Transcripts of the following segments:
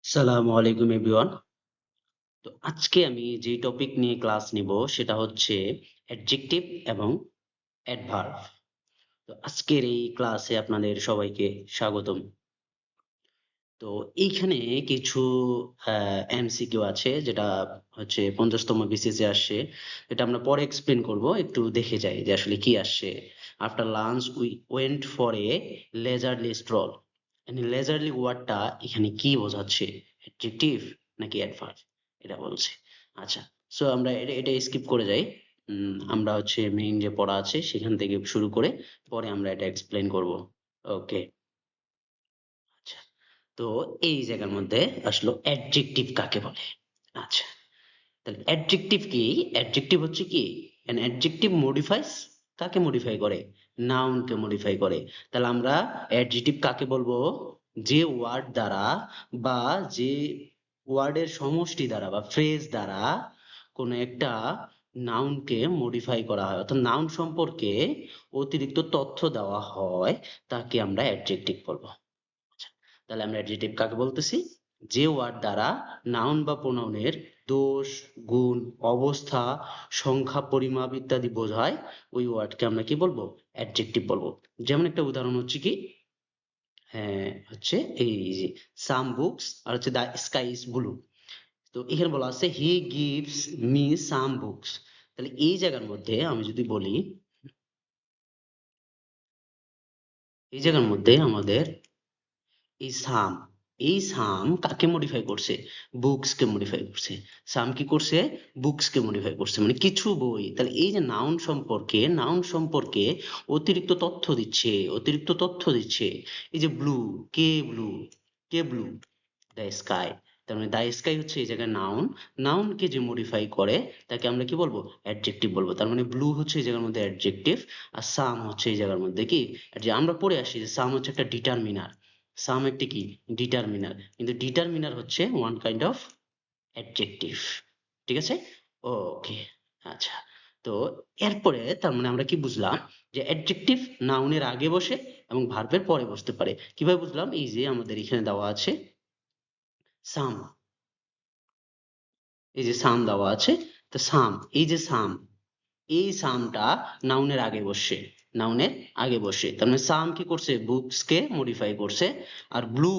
আসসালামু আলাইকুম এভরিওয়ান। তো আজকে আমি যে টপিক নিয়ে ক্লাস নিব সেটা হচ্ছে অ্যাডজেক্টিভ এবং অ্যাডভার্ব। তো আজকের এই ক্লাসে আপনাদের সবাইকে স্বাগতম। তো এইখানে কিছু এমসিকিউ আছে যেটা হচ্ছে ৫০তম বিসিএস এ আসছে। এটা আমরা পরে এক্সপ্লেন করব। একটু দেখে যাই যে আসলে কি আসছে। After lunch we went for a লেজারলি stroll. লেজারলি ওয়ার্ডটা এখানে কি বোঝাচ্ছে? অ্যাডজেক্টিভ নাকি অ্যাডভার্ব? এটা বলছে। আচ্ছা, সো আমরা এটা স্কিপ করে যাই। আমরা হচ্ছে মেইন যে পড়া আছে সেখান থেকে শুরু করে পরে আমরা এটা এক্সপ্লেন করব। ওকে। আচ্ছা। তো এই জায়গার মধ্যে আসলো অ্যাডজেক্টিভ কাকে বলে? আচ্ছা, তাহলে অ্যাডজেক্টিভ কি? অ্যাডজেক্টিভ হচ্ছে কি? an adjective modifies, কাকে মডিফাই করে? নাউন কে মডিফাই করে। তাহলে আমরা অ্যাডজেক্টিভ কাকে বলবো? যে ওয়ার্ড দ্বারা বা যে ওয়ার্ডের সমষ্টি দ্বারা বা ফ্রেজ দ্বারা কোনো একটা নাউনকে মডিফাই করা হয়, অর্থাৎ নাউন সম্পর্কে অতিরিক্ত তথ্য দেওয়া হয়, তাকে আমরা অ্যাডজেক্টিভ বলবো। আচ্ছা, তাহলে আমরা অ্যাডজেক্টিভ কাকে বলতেছি? যে ওয়ার্ড দ্বারা নাউন বা প্রোনাউনের দোষ, গুণ, অবস্থা, সংখ্যা, পরিমাপ ইত্যাদি বোঝায়, ওই ওয়ার্ডকে আমরা কি বলবো? অ্যাডজেক্টিভ বলবো। যেমন একটা উদাহরণ হচ্ছে কি, হচ্ছে এই যে সাম বুকস আর হচ্ছে দ্য স্কাই ইজ ব্লু। তো এখানে বলা আছে he gives me some books. তাহলে এই জায়গার মধ্যে আমি যদি বলি, এই জায়গার মধ্যে আমাদের এই সাম, এই সাম কাকে মডিফাই করছে? বুকস কে মডিফাই করছে। সাম কি করছে? বুকস কে মডিফাই করছে, মানে কিছু বই। তাহলে এই যে নাউন সম্পর্কে, নাউন সম্পর্কে অতিরিক্ত তথ্য দিচ্ছে, অতিরিক্ত তথ্য দিচ্ছে। এই যে blue, K blue? K blue? The sky. তার মানে দ্য স্কাই হচ্ছে এই জায়গায় নাউন। নাউন কে যে মডিফাই করে তাকে আমরা কি বলবো? অ্যাডজেক্টিভ বলবো। তার মানে ব্লু হচ্ছে এই জায়গার মধ্যে অ্যাডজেক্টিভ, আর সাম হচ্ছে এই জায়গার মধ্যে কি? যে আমরা পড়ে আসি যে সাম হচ্ছে একটা ডিটারমিনার। সাম একটি কি? ডিটারমিনার। কিন্তু ডিটারমিনার হচ্ছে ওয়ান কাইন্ড অফ অ্যাডজেক্টিভ। ঠিক আছে? ওকে। আচ্ছা। তো এরপরে তার মানে আমরা কি বুঝলাম? যে অ্যাডজেক্টিভ নাউনের আগে বসে এবং ভার্বের পরে বসতে পারে। কিভাবে বুঝলাম? এই যে আমাদের এখানে দেওয়া আছে সাম, এই যে সাম দেওয়া আছে। তো সাম, এই যে সাম, এই সামটা নাউনের আগে বসে, নাউনের আগে বসে। তার মানে সাম কি করছে? বুকস কে মডিফাই করছে। আর ব্লু,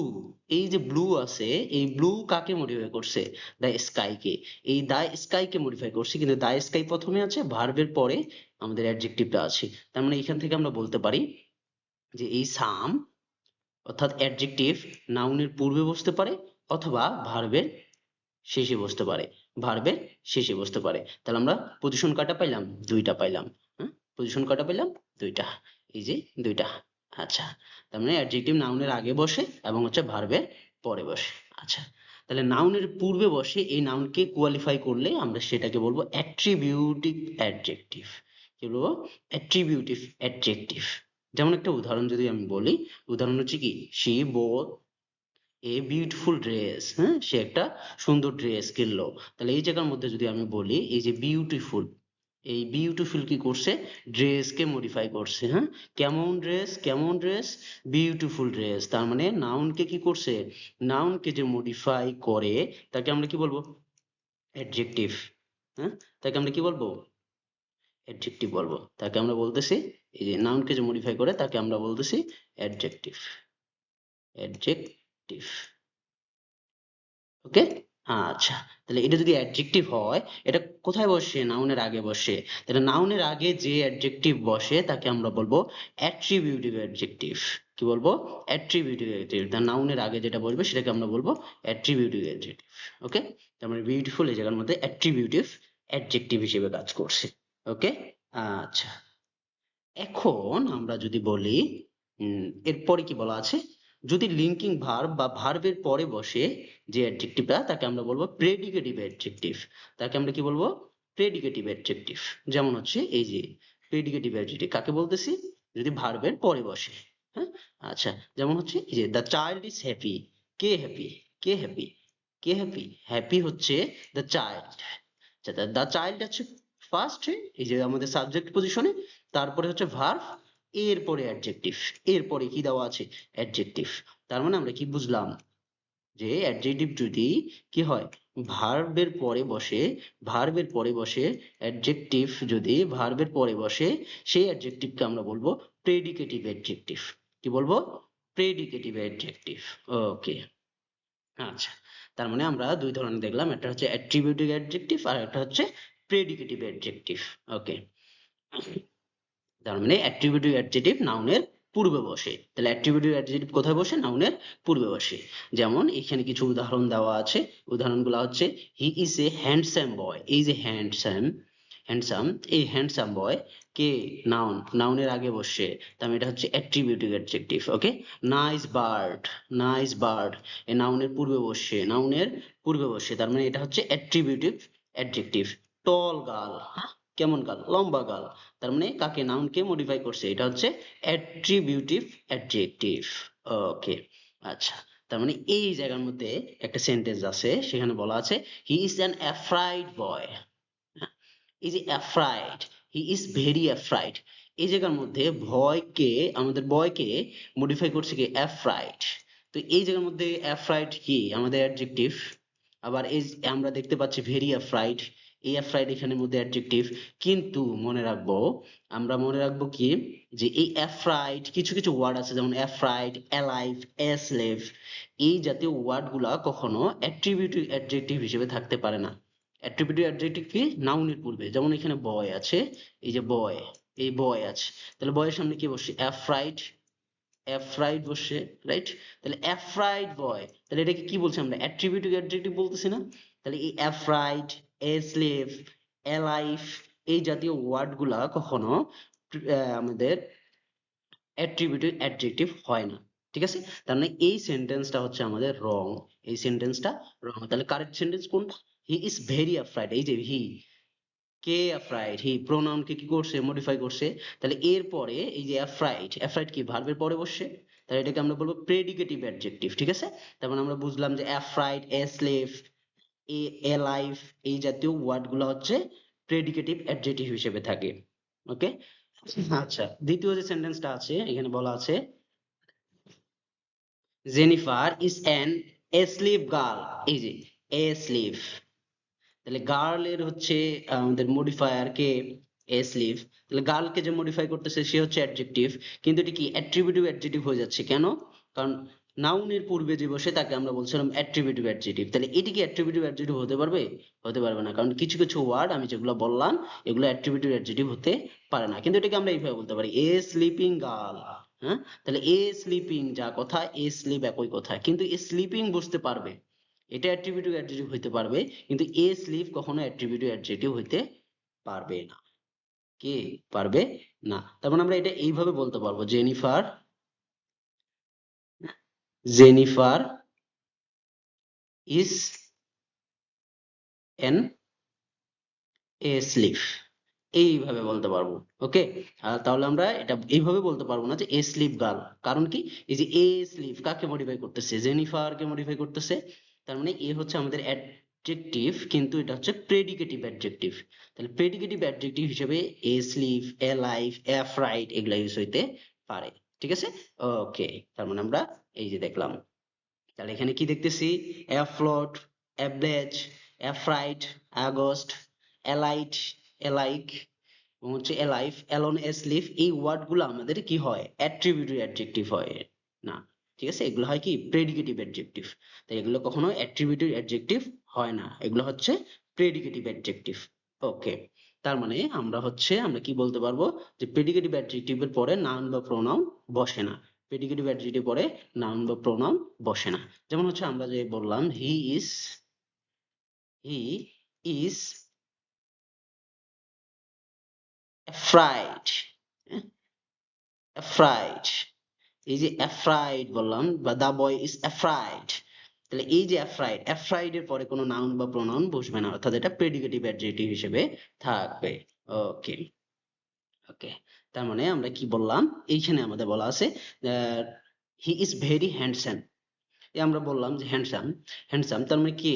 এই যে ব্লু আছে, এই ব্লু কাকে মডিফাই করছে? দ্য স্কাই কে। এই দ্য স্কাই কে মডিফাই করছে, কিন্তু দ্য স্কাই প্রথমে আছে, ভার্বের পরে আমাদের অ্যাডজেক্টিভটা আছে। তার মানে এখান থেকে আমরা বলতে পারি যে এই সাম অর্থাৎ অ্যাডজেক্টিভ নাউনের পূর্বে বসতে পারে অথবা ভার্বের শেষে বসতে পারে, ভার্বের শেষে বসতে পারে। তাহলে আমরা পজিশন কয়টা পাইলাম? দুইটা পাইলাম। হ্যাঁ, পজিশন কয়টা পেলাম? দুইটা। এই যে দুইটা। আচ্ছা, তার মানে অ্যাডজেক্টিভ নাউনের আগে বসে এবং হচ্ছে ভার্বের পরে বসে। আচ্ছা, তাহলে নাউনের পূর্বে বসে এই নাউনকে কোয়ালিফাই করলে আমরা সেটাকে বলবো অ্যাট্রিবিউটিভ অ্যাডজেক্টিভ। কি বলবো? Attributive adjective. যেমন একটা উদাহরণ যদি আমি বলি, উদাহরণ হচ্ছে কি, she both a beautiful dress. হ্যাঁ, সে একটা সুন্দর ড্রেস কিনলো। তাহলে এই জায়গার মধ্যে যদি আমি বলি এই যে বিউটিফুল, এই বিউটিফুল কি করছে? ড্রেস কে মডিফাই করছে। হ্যাঁ, কেমন ড্রেস? কেমন ড্রেস? Beautiful dress. তার মানে নাউন কে কি করছে? নাউন কে যে মডিফাই করে তাকে আমরা কি বলবো? অ্যাডজেক্টিভ। হ্যাঁ, তাকে আমরা কি বলবো? অ্যাডজেক্টিভ বলবো। তাকে আমরা বলতেছি, এই যে নাউন কে যে মডিফাই করে তাকে আমরা বলতেছি অ্যাডজেক্টিভ। অ্যাডজেক্টিভ। ওকে। আচ্ছা, তাহলে এটা যদি অ্যাডজেক্টিভ হয়, এটা কোথায় বসে? নাউনের আগে বসে। তাহলে নাউনের আগে যে অ্যাডজেক্টিভ বসে তাকে আমরা বলবো অ্যাট্রিবিউটিভ অ্যাডজেক্টিভ। কি বলবো? Attributive adjective. তার নাউনের আগে যেটা বসবে সেটাকে আমরা বলবো অ্যাট্রিবিউটিভ অ্যাডজেক্টিভ। ওকে। তার মানে বিউটিফুল এই জায়গার মধ্যে অ্যাট্রিবিউটিভ অ্যাডজেক্টিভ হিসেবে কাজ করছে। ওকে। আচ্ছা, এখন আমরা যদি বলি, এরপরে কি বলা আছে? যদি লিঙ্কিং ভার্ব বা ভার্বের পরে বসে যে অ্যাডজেক্টিভটা তাকে আমরা বলবো প্রেডিকেটিভ অ্যাডজেক্টিভ। তাকে আমরা কি বলবো? Predicative adjective. যেমন হচ্ছে এই যে প্রেডিকেটিভ অ্যাডজেক্টিভ কাকে বলতেছি? যদি ভার্বের পরে বসে। হ্যাঁ। আচ্ছা, যেমন হচ্ছে এই যে the child is happy. K happy? K happy? K happy? Happy হচ্ছে দ্য চাইল্ড। আচ্ছা, দ্য চাইল্ড হচ্ছে ফার্স্ট, এই যে আমাদের সাবজেক্ট পজিশনে, তারপরে হচ্ছে ভার্ব, এরপরে অ্যাডজেক্টিভ। এরপরে কি দেওয়া আছে? অ্যাডজেক্টিভ। তার মানে আমরা কি বুঝলাম? যে অ্যাডজেক্টিভ যদি কি হয় ভার্বের পরে বসে, ভার্বের পরে বসে অ্যাডজেক্টিভ যদি ভার্বের পরে বসে, সেই অ্যাডজেক্টিভকে আমরা বলবো প্রেডিকেটিভ অ্যাডজেক্টিভ। কি বলবো? Predicative adjective. ওকে, আচ্ছা, তার মানে আমরা দুই ধরনের দেখলাম, একটা হচ্ছে অ্যাট্রিবিউটিভ অ্যাডজেক্টিভ আর একটা হচ্ছে প্রেডিকেটিভ অ্যাডজেক্টিভ। ওকে, তার মানে অ্যাট্রিবিউটিভ অ্যাডজেক্টিভ নাউনের পূর্বে বসে। তাহলে অ্যাট্রিবিউটিভ অ্যাডজেক্টিভ কোথায় বসে? নাউনের পূর্বে বসে। যেমন এখানে কিছু উদাহরণ দেওয়া আছে, উদাহরণগুলো হচ্ছে he is a handsome boy. এই যে হ্যান্ডসাম, হ্যান্ডসাম, এই হ্যান্ডসাম বয় কে নাউন, নাউনের আগে বসে, তার মানে এটা হচ্ছে অ্যাট্রিবিউটিভ অ্যাডজেক্টিভ। ওকে, নাইস বার্ড, নাইস বার্ড এ নাউনের পূর্বে বসে, নাউনের পূর্বে বসে, তার মানে এটা হচ্ছে অ্যাট্রিবিউটিভ অ্যাডজেক্টিভ। টল গার্ল, কেমন গাল? লম্বা গাল, তার মানে কাকে? নাউনকে মডিফাই করছে, এটা হচ্ছে অ্যাট্রিবিউটিভ অ্যাডজেক্টিভ। ওকে, আচ্ছা, তার মানে এই জায়গার মধ্যে একটা সেন্টেন্স আছে, সেখানে বলা আছে হি ইজ অ্যান অ্যাফ্রাইড বয়। এই যে afraid, he is very afraid, এই জায়গার মধ্যে ভয়কে, আমাদের বয়কে মডিফাই করছে কি? অ্যাফ্রাইড। তো এই জায়গার মধ্যে অ্যাফ্রাইড কি? আমাদের অ্যাডজেক্টিভ। আবার এই যে আমরা দেখতে পাচ্ছি ভেরি অ্যাফ্রাইড, এই অ্যাফ্রাইড এখানের মধ্যে অ্যাডজেক্টিভ। কিন্তু মনে রাখবো, আমরা মনে রাখবো কি, যে এই অ্যাফ্রাইড কিছু কিছু ওয়ার্ড আছে, যেমন অ্যাফ্রাইড, অ্যালাইভ, অ্যাসলেভ, এই জাতীয় ওয়ার্ড গুলা কখনো অ্যাট্রিবিউটিভ অ্যাডজেক্টিভ হিসেবে থাকতে পারে না। অ্যাট্রিবিউটিভ অ্যাডজেক্টিভ কি? নাউনের পূর্বে। যেমন এখানে বয় আছে, এই যে বয়, এই বয় আছে, তাহলে বয়ের সামনে কি বসে? অ্যাফ্রাইড, অ্যাফ্রাইড বসে, রাইট? তাহলে অ্যাফ্রাইড বয়, তাহলে এটাকে কি বলছি আমরা? অ্যাট্রিবিউটিভ অ্যাডজেক্টিভ বলতেছি না? তাহলে এই অ্যাফ্রাইড, এসলেভ, অ্যালাইভ, এই জাতীয় ওয়ার্ড গুলা কখনো আমাদের অ্যাট্রিবিউটিভ অ্যাডজেক্টিভ হয় না। ঠিক আছে? তার মানে এই সেন্টেন্সটা হচ্ছে আমাদের রং, এই সেন্টেন্সটা রং। তাহলে কারেক্ট সেন্টেন্স কোনটা? হি ইজ ভেরি অ্যাফ্রাইড, এই যে হি, কে অ্যাফ্রাইড, হি প্রোনাউনকে কি করছে? মডিফাই করছে। তাহলে এরপরে এই যে অ্যাফ্রাইড, অ্যাফ্রাইড কি ভার্বের পরে বসে, তাহলে এটাকে আমরা বলবো প্রেডিকেটিভ অ্যাডজেক্টিভ। ঠিক আছে? তার মানে আমরা বুঝলাম যে অ্যাফ্রাইড, এসলেভ, এ এলাইভ, এই জাতীয় ওয়ার্ড গুলো হচ্ছে প্রেডিকেটিভ অ্যাডজেক্টিভ হিসেবে থাকে। ওকে, আচ্ছা, দ্বিতীয় যে সেন্টেন্সটা আছে এখানে বলা আছে জেনিফার ইজ অ্যান এসলিভ গার্ল। এই যে এসলিভ, তাহলে গার্ল এর হচ্ছে আমাদের মডিফায়ার কে? এসলিভ। তাহলে গার্ল কে যে মডিফাই করতেছে সে হচ্ছে অ্যাডজেক্টিভ, কিন্তু এটি কি? অ্যাট্রিবিউটিভ অ্যাডজেক্টিভ হয়ে যাচ্ছে। কেন? কারণ নাউনের পূর্বে যে বসে তাকে আমরা বলছিলাম অ্যাট্রিবিউটিভ অ্যাডজেক্টিভ। তাহলে এটি কি অ্যাট্রিবিউটিভ অ্যাডজেক্টিভ হতে পারবে? হতে পারবে না, কারণ কিছু কিছু ওয়ার্ড আমি যেগুলো বললাম এগুলো অ্যাট্রিবিউটিভ অ্যাডজেক্টিভ হতে পারে না। কিন্তু এটাকে আমরা এইভাবে বলতে পারি, এ স্লিপিং গার্ল। হ্যাঁ, তাহলে এ স্লিপিং যা কথা, এ স্লিপ একই কথা, কিন্তু এ স্লিপিং বুঝতে পারবে, এটা অ্যাট্রিবিউটিভ অ্যাডজেক্টিভ হইতে পারবে, কিন্তু এ স্লিপ কখনো অ্যাট্রিবিউটিভ অ্যাডজেক্টিভ হইতে পারবে না। কি? পারবে না। তার মানে আমরা এটা এইভাবে বলতে পারবো, Jennifer, Jennifer is an a sleep, এইভাবে বলতে পারবো। ওকে, তাহলে আমরা এটা এইভাবে বলতে পারবো না যে এ স্লিপ গার্ল। কারণ কি? এই যে এ স্লিপ কাকে মডিফাই করতেছে? জেনিফার কে মডিফাই করতেছে। তার মানে এ হচ্ছে আমাদের অ্যাডজেক্টিভ, কিন্তু এটা হচ্ছে প্রেডিকেটিভ অ্যাডজেক্টিভ। তাহলে প্রেডিকেটিভ অ্যাডজেক্টিভ হিসেবে asleep, alive, afraid এগুলা ইউজ হইতে পারে। ঠিক আছে? ওকে, তার মানে আমরা এই যে দেখলাম, তাহলে এখানে কি দেখতেছি? অ্যাফ্লোট, অ্যাব্লেজ, অ্যাফ্রাইট, আগস্ট, অ্যালাইট, অ্যালাইক, এবং হচ্ছে অ্যালাইভ, অ্যালোন, অ্যাসলিফ, এই ওয়ার্ড গুলো আমাদের কি হয়? অ্যাট্রিবিউটিভ অ্যাডজেক্টিভ হয় না। ঠিক আছে? এগুলো হয় কি? Predicative adjective. তাই এগুলো কখনো অ্যাট্রিবিউটিভ অ্যাডজেক্টিভ হয় না, এগুলো হচ্ছে প্রেডিকেটিভ অ্যাডজেক্টিভ। ওকে, তার মানে আমরা হচ্ছে আমরা কি বলতে পারবো, যে প্রেডিকেটিভ অ্যাডজেক্টিভের পরে নাউন বা প্রোনাউন বসে না, প্রেডিকেটিভ অ্যাডজেক্টিভ পরে নাউন বা প্রোনাউন বসে না। যেমন হচ্ছে আমরা যে বললাম হি ইজ অ্যাফ্রাইড, অ্যাফ্রাইড, এই যে অ্যাফ্রাইড বললাম, বা দা বয় ইজ অ্যাফ্রাইড, তাহলে এই যে অ্যাফ্রাইড, অ্যাফ্রাইড এর পরে কোনো নাউন বা প্রোনাউন বসবে না, অর্থাৎ এটা প্রেডিকেটিভ অ্যাডজেক্টিভ হিসেবে থাকবে। ওকে, ওকে, তার মানে আমরা কি বললাম, এইখানে আমাদের বলা আছে হি ইজ ভেরি হ্যান্ডসাম। এই আমরা বললাম যে হ্যান্ডসাম, হ্যান্ডসাম তার মানে কি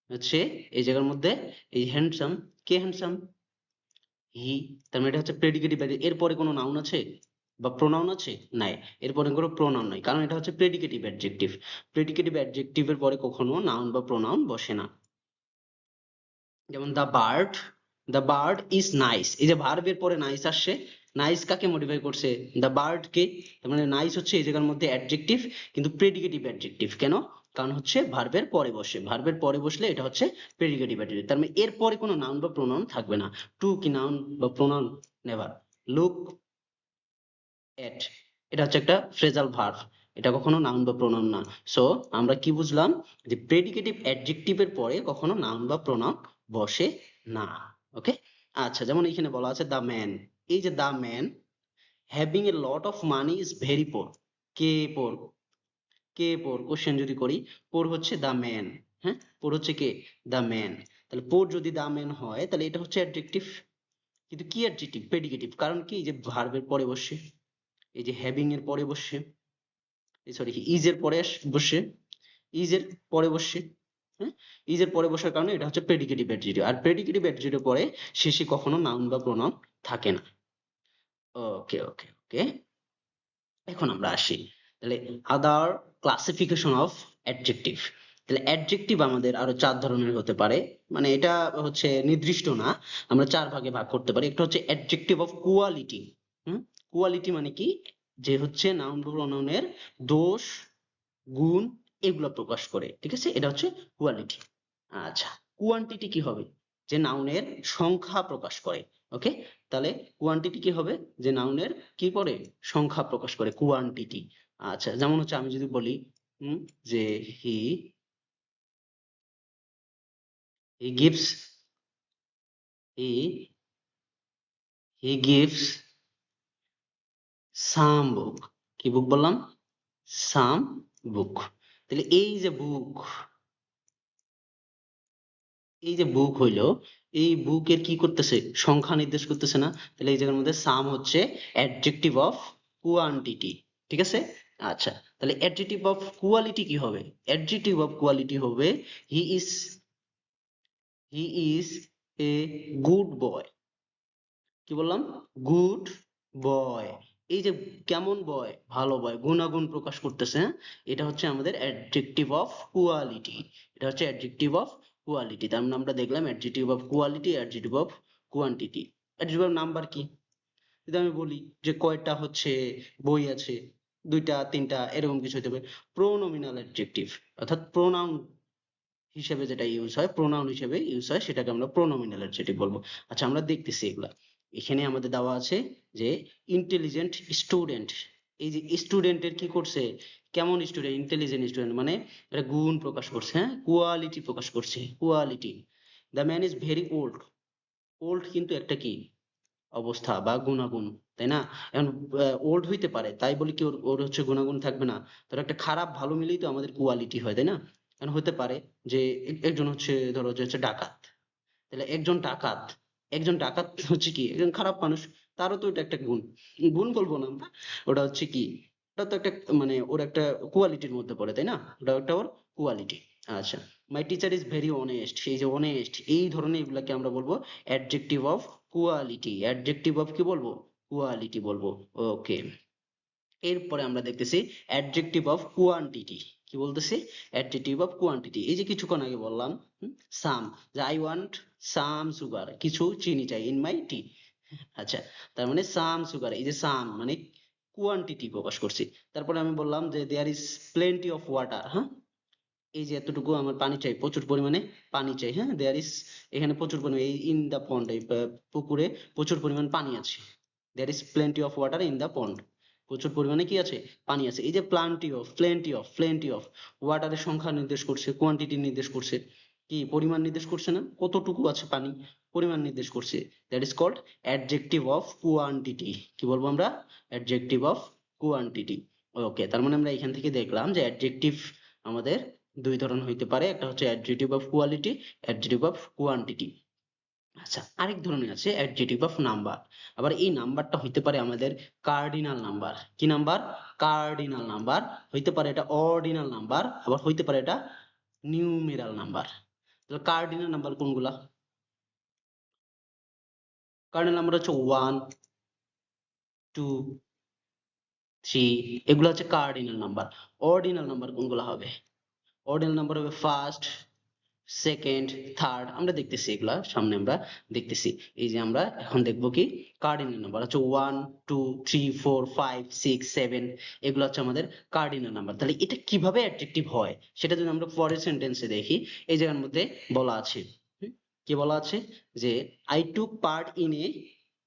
হচ্ছে এই জায়গার মধ্যে, এই হ্যান্ডসাম, কে হ্যান্ডসাম? হি, তার মানে এটা হচ্ছে প্রেডিকেটিভ। এর পরে কোনো নাউন আছে? বা প্রোনাউন আছে? নাই। এরপরে কোনো প্রোনাউন নাই, কারণ এটা হচ্ছে প্রেডিকেটিভ অ্যাডজেক্টিভ। প্রেডিকেটিভ অ্যাডজেক্টিভের পরে কখনো নাউন বা প্রোনাউন বসে না। যেমন দ্য বার্ড ইজ নাইস, এই যে ভার্বের পরে নাইস আসছে, নাইস কাকে মডিফাই করছে? দ্য বার্ড কে। তার মানে নাইস হচ্ছে এই জায়গার মধ্যে অ্যাডজেক্টিভ, কিন্তু প্রেডিকেটিভ অ্যাডজেক্টিভ। কেন? কারণ হচ্ছে ভার্বের পরে বসে, ভার্বের পরে বসলে এটা হচ্ছে প্রেডিকেটিভ অ্যাডজেক্টিভ। তার মানে এর পরে কোনো নাউন বা প্রোনাউন থাকবে না। টু কি নাউন বা প্রোনাউন? নেভার। লুক এট, এটা হচ্ছে একটা ফ্রেজাল ভার্ব, এটা কখনো নাউন বা প্রোনাউন না। সো আমরা কি বুঝলাম? যে প্রেডিকেটিভ অ্যাডজেক্টিভের পরে কখনো নাউন বা প্রোনাউন বসে না। ওকে। আচ্ছা, যেমন এখানে বলা আছে দ্য ম্যান, এই যে the man having a lot of money is very poor. K poor? K poor question যদি করি, পোর হচ্ছে দ্য ম্যান। হ্যাঁ, পোর হচ্ছে কে? The man. তাহলে পোর যদি দ্য ম্যান হয় তাহলে এটা হচ্ছে অ্যাডজেক্টিভ, কিন্তু কি অ্যাডজেক্টিভ? প্রেডিকেটিভ। কারণ কি? যে ভার্বের পরে বসে, এই যে হ্যাভিং এর পরে বসে, সরি ইজ এর পরে বসে, ইজ এর পরে বসে। হ্যাঁ, ইজ এর পরে বসার কারণে এটা হচ্ছে প্রেডিকেটিভ অ্যাডজেক্টিভ। আর প্রেডিকেটিভ অ্যাডজেক্টিভের পরে শেষে কখনো নাউন বা প্রোনাউন থাকে না। ওকে ওকে ওকে। এখন আমরা আসি তাহলে আদার ক্লাসিফিকেশন অফ অ্যাডজেক্টিভ। তাহলে অ্যাডজেক্টিভ আমাদের আরো 4 ধরনের হতে পারে, মানে এটা হচ্ছে নির্দিষ্ট না, আমরা 4 ভাগে ভাগ করতে পারি। একটা হচ্ছে adjective of quality. Hmm, quality মানে কি? যে হচ্ছে নাউন বা প্রোনাউনের দোষ, গুণ, এগুলো প্রকাশ করে, ঠিক আছে? এটা হচ্ছে কোয়ালিটি। আচ্ছা, কোয়ান্টিটি কি হবে? যে নাউনের সংখ্যা প্রকাশ করে। ওকে, তাহলে কোয়ান্টিটি কি হবে? যে নাউনের কি করে? সংখ্যা প্রকাশ করে, কোয়ান্টিটি। আচ্ছা, যেমন হচ্ছে আমি যদি বলি যে হি he gives he he gives সাম বুক। কি বুক বললাম? সাম বুক। তাহলে এই যে বুক, এই যে বুক হইলো, এই বুকের কি করতেছে? সংখ্যা নির্দেশ করতেছে না? তাহলে এই জায়গার মধ্যে সাম হচ্ছে অ্যাডজেক্টিভ অফ কোয়ান্টিটি, ঠিক আছে? আচ্ছা, তাহলে অ্যাডজেক্টিভ অফ কোয়ালিটি কি হবে? অ্যাডজেক্টিভ অফ কোয়ালিটি হবে he is he is a good boy. কি বললাম? Good boy. এই যে কেমন বয়? ভালো বয়, গুণাগুণ প্রকাশ করতেছে। হ্যাঁ, এটা হচ্ছে আমাদের অ্যাডজেক্টিভ অফ কোয়ালিটি। এটা হচ্ছে অ্যাডজেক্টিভ অফ কোয়ালিটি। তার মানে আমরা দেখলাম adjective of quality, adjective of quantity. Adjective of number কি? যদি আমি বলি যে কয়টা হচ্ছে বই আছে, 2টা 3টা এরকম কিছু হতে পারে। প্রোনোমিনাল অ্যাডজেক্টিভ, অর্থাৎ প্রোনাউন হিসেবে যেটা ইউজ হয়, প্রোনাউন হিসেবে ইউজ হয়, সেটাকে আমরা প্রোনোমিনাল অ্যাডজেক্টিভ বলবো। আচ্ছা, আমরা দেখতেছি এগুলা। এখানে আমাদের দেওয়া আছে যে ইন্টেলিজেন্ট স্টুডেন্ট। এই যে স্টুডেন্টের কি করছে? কেমন স্টুডেন্ট? ইন্টেলিজেন্ট স্টুডেন্ট, মানে এটা গুণ প্রকাশ করছে। হ্যাঁ, কোয়ালিটি প্রকাশ করছে, quality. The man is very old. Old কিন্তু একটা কি অবস্থা বা গুণাগুণ, তাই না? এখন ওল্ড হইতে পারে, তাই বলে কি ওর ওর হচ্ছে গুণাগুণ থাকবে না? ধরো একটা খারাপ ভালো মিলেই তো আমাদের কোয়ালিটি হয়, তাই না? এখন হতে পারে যে একজন হচ্ছে, ধরো যে হচ্ছে ডাকাত, তাহলে একজন ডাকাত হচ্ছে কি একজন খারাপ মানুষ, তারও তো এটা একটা গুণ। গুণ বলবো না আমরা, ওটা হচ্ছে কি, ওটা তো একটা মানে ওর একটা কোয়ালিটির মধ্যে পড়ে, তাই না? ওটা একটা ওর কোয়ালিটি। আচ্ছা, my teacher is very honest, সেই যে অনেস্ট, এই ধরনের এগুলাকে আমরা বলবো adjective of quality. Adjective of কি বলবো? কোয়ালিটি বলবো। ওকে, এরপরে আমরা দেখতেছি অ্যাডজেক্টিভ অফ কোয়ান্টিটি। কি বলতেছি? Adjective of quantity. এই যে কিছুক্ষণ আগে বললাম সাম, যে আই ওয়ান্ট সাম সুগার, কিছু চিনি চাই ইন মাই টি। আচ্ছা, তার মানে সাম সুগার, এই যে সাম মানে কোয়ান্টিটি প্রকাশ করছি। তারপরে আমি বললাম যে there is plenty of water. হ্যাঁ, এই যে এতটুকু আমার পানি চাই, প্রচুর পরিমাণে পানি চাই। হ্যাঁ, দেয়ার ইজ, এখানে প্রচুর পরিমাণে, এই ইন দা পন্ড, এই পুকুরে প্রচুর পরিমাণ পানি আছে। There is plenty of water in the pond, প্রচুর পরিমাণে কি আছে? পানি আছে। এই যে প্লেন্টি অফ ওয়াটারের সংখ্যা নির্দেশ করছে, কোয়ান্টিটি নির্দেশ করছে, কি পরিমাণ নির্দেশ করছে না? কতটুকু আছে পানি, পরিমাণ নির্দেশ করছে। That is called adjective of quantity. কি বলবো আমরা? Adjective of quantity. ওকে, তার মানে আমরা এখান থেকে দেখলাম যে অ্যাডজেক্টিভ আমাদের 2 ধরন হইতে পারে, একটা হচ্ছে adjective of quality, adjective of quantity. আচ্ছা, আরেক ধরনের আছে অ্যাডজেক্টিভ অফ নাম্বার। আবার এই নাম্বারটা হইতে পারে আমাদের কার্ডিনাল নাম্বার। কি নাম্বার? Cardinal number. হইতে পারে এটা অর্ডিনাল নাম্বার, আবার হইতে পারে এটা নিউমেরাল নাম্বার। তাহলে কার্ডিনাল নাম্বার কোনগুলা? কার্ডিনাল নাম্বার হচ্ছে 1, 2, 3, এগুলো হচ্ছে কার্ডিনাল নাম্বার। অর্ডিনাল নাম্বার কোনগুলো হবে? অর্ডিনাল নাম্বার হবে ফার্স্ট, সেকেন্ড, থার্ড। আমরা দেখতেছি এগুলা, সামনে আমরা দেখতেছি। এই যে আমরা এখন দেখবো কি কার্ডিনাল নাম্বার হচ্ছে 1 2 3 4 5 6 7, এগুলো হচ্ছে আমাদের কার্ডিনাল নাম্বার। তাহলে এটা কিভাবে অ্যাডজেক্টিভ হয় সেটা যদি আমরা পরের সেন্টেন্সে দেখি, এই জায়গার মধ্যে বলা আছে, কি বলা আছে যে I took part in a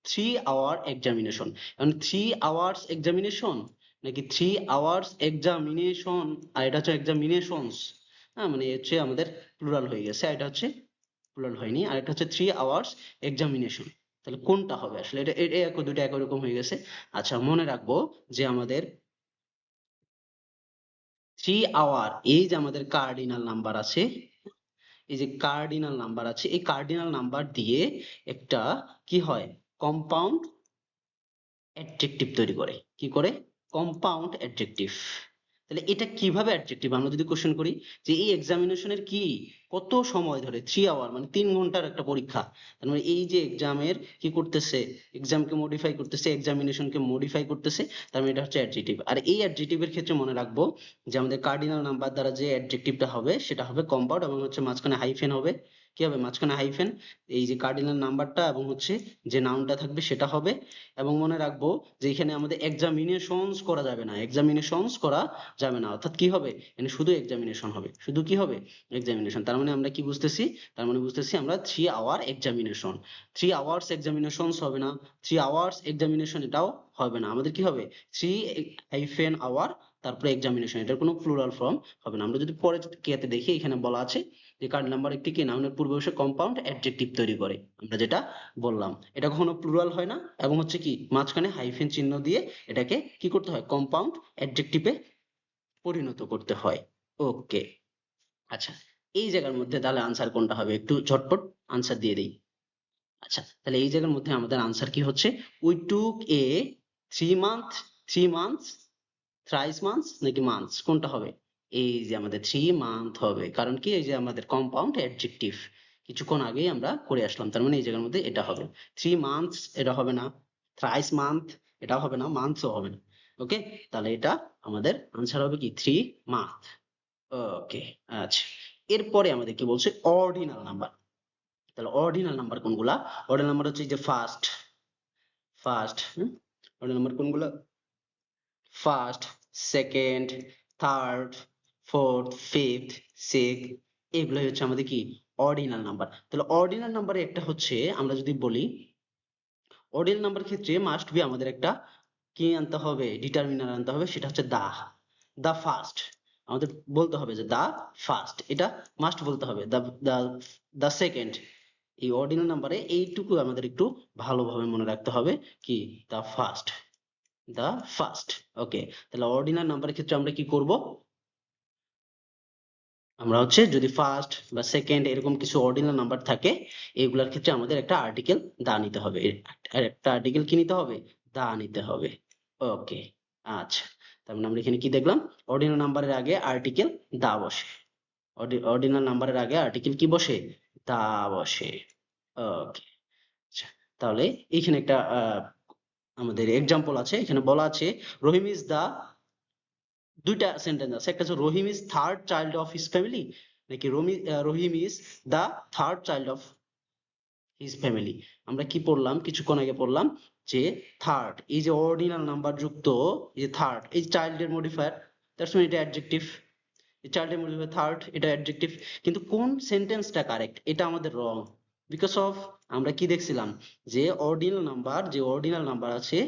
3 hour examination. এখন 3 hours এক্সামিনেশন নাকি 3 hours এক্সামিনেশন, আর এটা হচ্ছে এক্সামিনেশনস। হ্যাঁ, মানে হচ্ছে আমাদের প্লুরাল হয়ে গেছে, এটা হচ্ছে প্লুরাল হয়নি, আর এটা হচ্ছে 3 hours এক্সামিনেশন। তাহলে কোনটা হবে আসলে? এটা দুটো একই রকম হয়ে গেছে। আচ্ছা, মনে রাখবো যে আমাদের 3 hour, এই যে আমাদের কার্ডিনাল নাম্বার আছে, এই যে কার্ডিনাল নাম্বার আছে, এই কার্ডিনাল নাম্বার দিয়ে একটা কি হয়, কম্পাউন্ড অ্যাডজেক্টিভ তৈরি করে। কি করে? Compound adjective. তাহলে এটা কিভাবে অ্যাডজেক্টিভ আমরা যদি কোশ্চেন করি যে এই এক্সামিনেশনের কি কত সময় ধরে, 3 hour মানে 3 ঘন্টার একটা পরীক্ষা। তার মানে এই যে এক্সামের কি করতেছে, এক্সামকে মডিফাই করতেছে, এক্সামিনেশনকে মডিফাই করতেছে, তার মানে এটা হচ্ছে অ্যাডজেক্টিভ। আর এই অ্যাডজেক্টিভের ক্ষেত্রে মনে রাখবো যে আমাদের কার্ডিনাল নাম্বার দ্বারা যে অ্যাডজেক্টিভটা হবে সেটা হবে কম্পাউন্ড, এবং হচ্ছে মাঝখানে হাইফেন হবে। কি হবে মাঝখানে? হাইফেন। এই যে কার্ডিনাল নাম্বারটা এবং হচ্ছে যে নাউনটা থাকবে সেটা হবে। এবং মনে রাখবো যে এখানে আমাদের এক্সামিনেশনস করা যাবে না, এক্সামিনেশনস করা যাবে না, অর্থাৎ কি হবে, এখানে শুধু এক্সামিনেশন হবে, শুধু কি হবে, এক্সামিনেশন। তার মানে আমরা কি বুঝতেছি? তার মানে বুঝতেছি আমরা 3 hour এক্সামিনেশন, 3 hours এক্সামিনেশনস হবে না, 3 hours এক্সামিনেশন এটাও হবে না, আমাদের কি হবে, 3-hour তারপরে এক্সামিনেশন, এটার কোনো প্লুরাল ফর্ম হবে না। আমরা যদি পরে কেতে দেখি, এখানে বলা আছে যে কার্ড নাম্বার একটি কি নাউনের পূর্বে বসে কম্পাউন্ড অ্যাডজেক্টিভ তৈরি করে, আমরা যেটা বললাম। এটা কখনো প্লুরাল হয় না, এবং হচ্ছে কি মাঝখানে হাইফেন চিহ্ন দিয়ে এটাকে কি করতে হয়, কম্পাউন্ড অ্যাডজেক্টিভে পরিণত করতে হয়। ওকে, আচ্ছা, এই জায়গার মধ্যে তাহলে আনসার কোনটা হবে, একটু ঝটপট আনসার দিয়ে দিই। আচ্ছা, তাহলে এই জায়গার মধ্যে আমাদের আনসার কি হচ্ছে, we took A 3 month, 3 months, thrice months নাকি মান্থস, কোনটা হবে? এই যে আমাদের 3 month হবে, কারণ কি এই যে আমাদের কম্পাউন্ড অ্যাডজেক্টিভ কিছুক্ষণ আগেই আমরা করে আসলাম, তার মানে এই জায়গার মধ্যে এটা হবে। 3 months এটা হবে না, থ্রাইস মান্থ এটাও হবে না, মান্থসও হবে না। ওকে, তাহলে এটা আমাদের আনসার হবে কি 3 month। ওকে, আচ্ছা, এরপরে আমাদের কি বলছে, অর্ডিনাল নাম্বার। তাহলে অর্ডিনাল নাম্বার কোনগুলা? অর্ডিনাল নাম্বার হচ্ছে এই যে ফার্স্ট, ফার্স্ট, অর্ডিনাল নাম্বার কোনগুলা, first, second, third, fourth, fifth, six, এগুলোই হচ্ছে আমাদের কি অর্ডিনাল নাম্বার। তাহলে অর্ডিনাল নাম্বারে একটা হচ্ছে, আমরা যদি বলি অর্ডিনাল নাম্বার ক্ষেত্রে মাস্ট বি আমাদের একটা কি আনতে হবে, ডিটারমিনার আনতে হবে, সেটা হচ্ছে দা, দা ফার্স্ট। আমাদের বলতে হবে যে দা ফার্স্ট, এটা মাস্ট বলতে হবে। দা দা দা সেকেন্ড, এই অর্ডিনাল নাম্বারে এইটুকু আমাদের একটু ভালোভাবে মনে রাখতে হবে, কি দা ফার্স্ট, দা ফার্স্ট। ওকে, তাহলে অর্ডিনাল নাম্বারের ক্ষেত্রে আমরা কি করব, আমরা হচ্ছে যদি ফার্স্ট বা সেকেন্ড এরকম কিছু অর্ডিনাল নাম্বার থাকে, এগুলার ক্ষেত্রে আমাদের একটা আর্টিকেল দা নিতে হবে, আর একটা আর্টিকেল কি নিতে হবে, দা নিতে হবে। ওকে, আচ্ছা, তার মানে আমরা এখানে কি দেখলাম, অর্ডিনাল নাম্বারের আগে আর্টিকেল দা বসে, অর্ডিনাল নাম্বারের আগে আর্টিকেল কি বসে, দা বসে। ওকে, আচ্ছা, তাহলে এখানে একটা আমাদের এক্সাম্পল আছে, এখানে বলা আছে রহিম ইজ দা, দুইটা সেন্টেন্স আছে, একটা হচ্ছে Rahim is third child of his family, নাকি Rahim is the third child of his family. আমরা কি পড়লাম কিছুক্ষণ আগে, পড়লাম যে থার্ড, এই যে অর্ডিনাল নাম্বার যুক্ত এই যে থার্ড, এই চাইল্ডের মডিফায়ার, দ্যাটস মিন এটা অ্যাডজেক্টিভ, চাইল্ডের মডিফায়ার থার্ড, এটা অ্যাডজেক্টিভ। কিন্তু কোন সেন্টেন্সটা কারেক্ট, এটা আমাদের রং, বিকজ অফ আমরা কি দেখছিলাম যে অর্ডিনাল নাম্বার, যে অর্ডিনাল নাম্বার আছে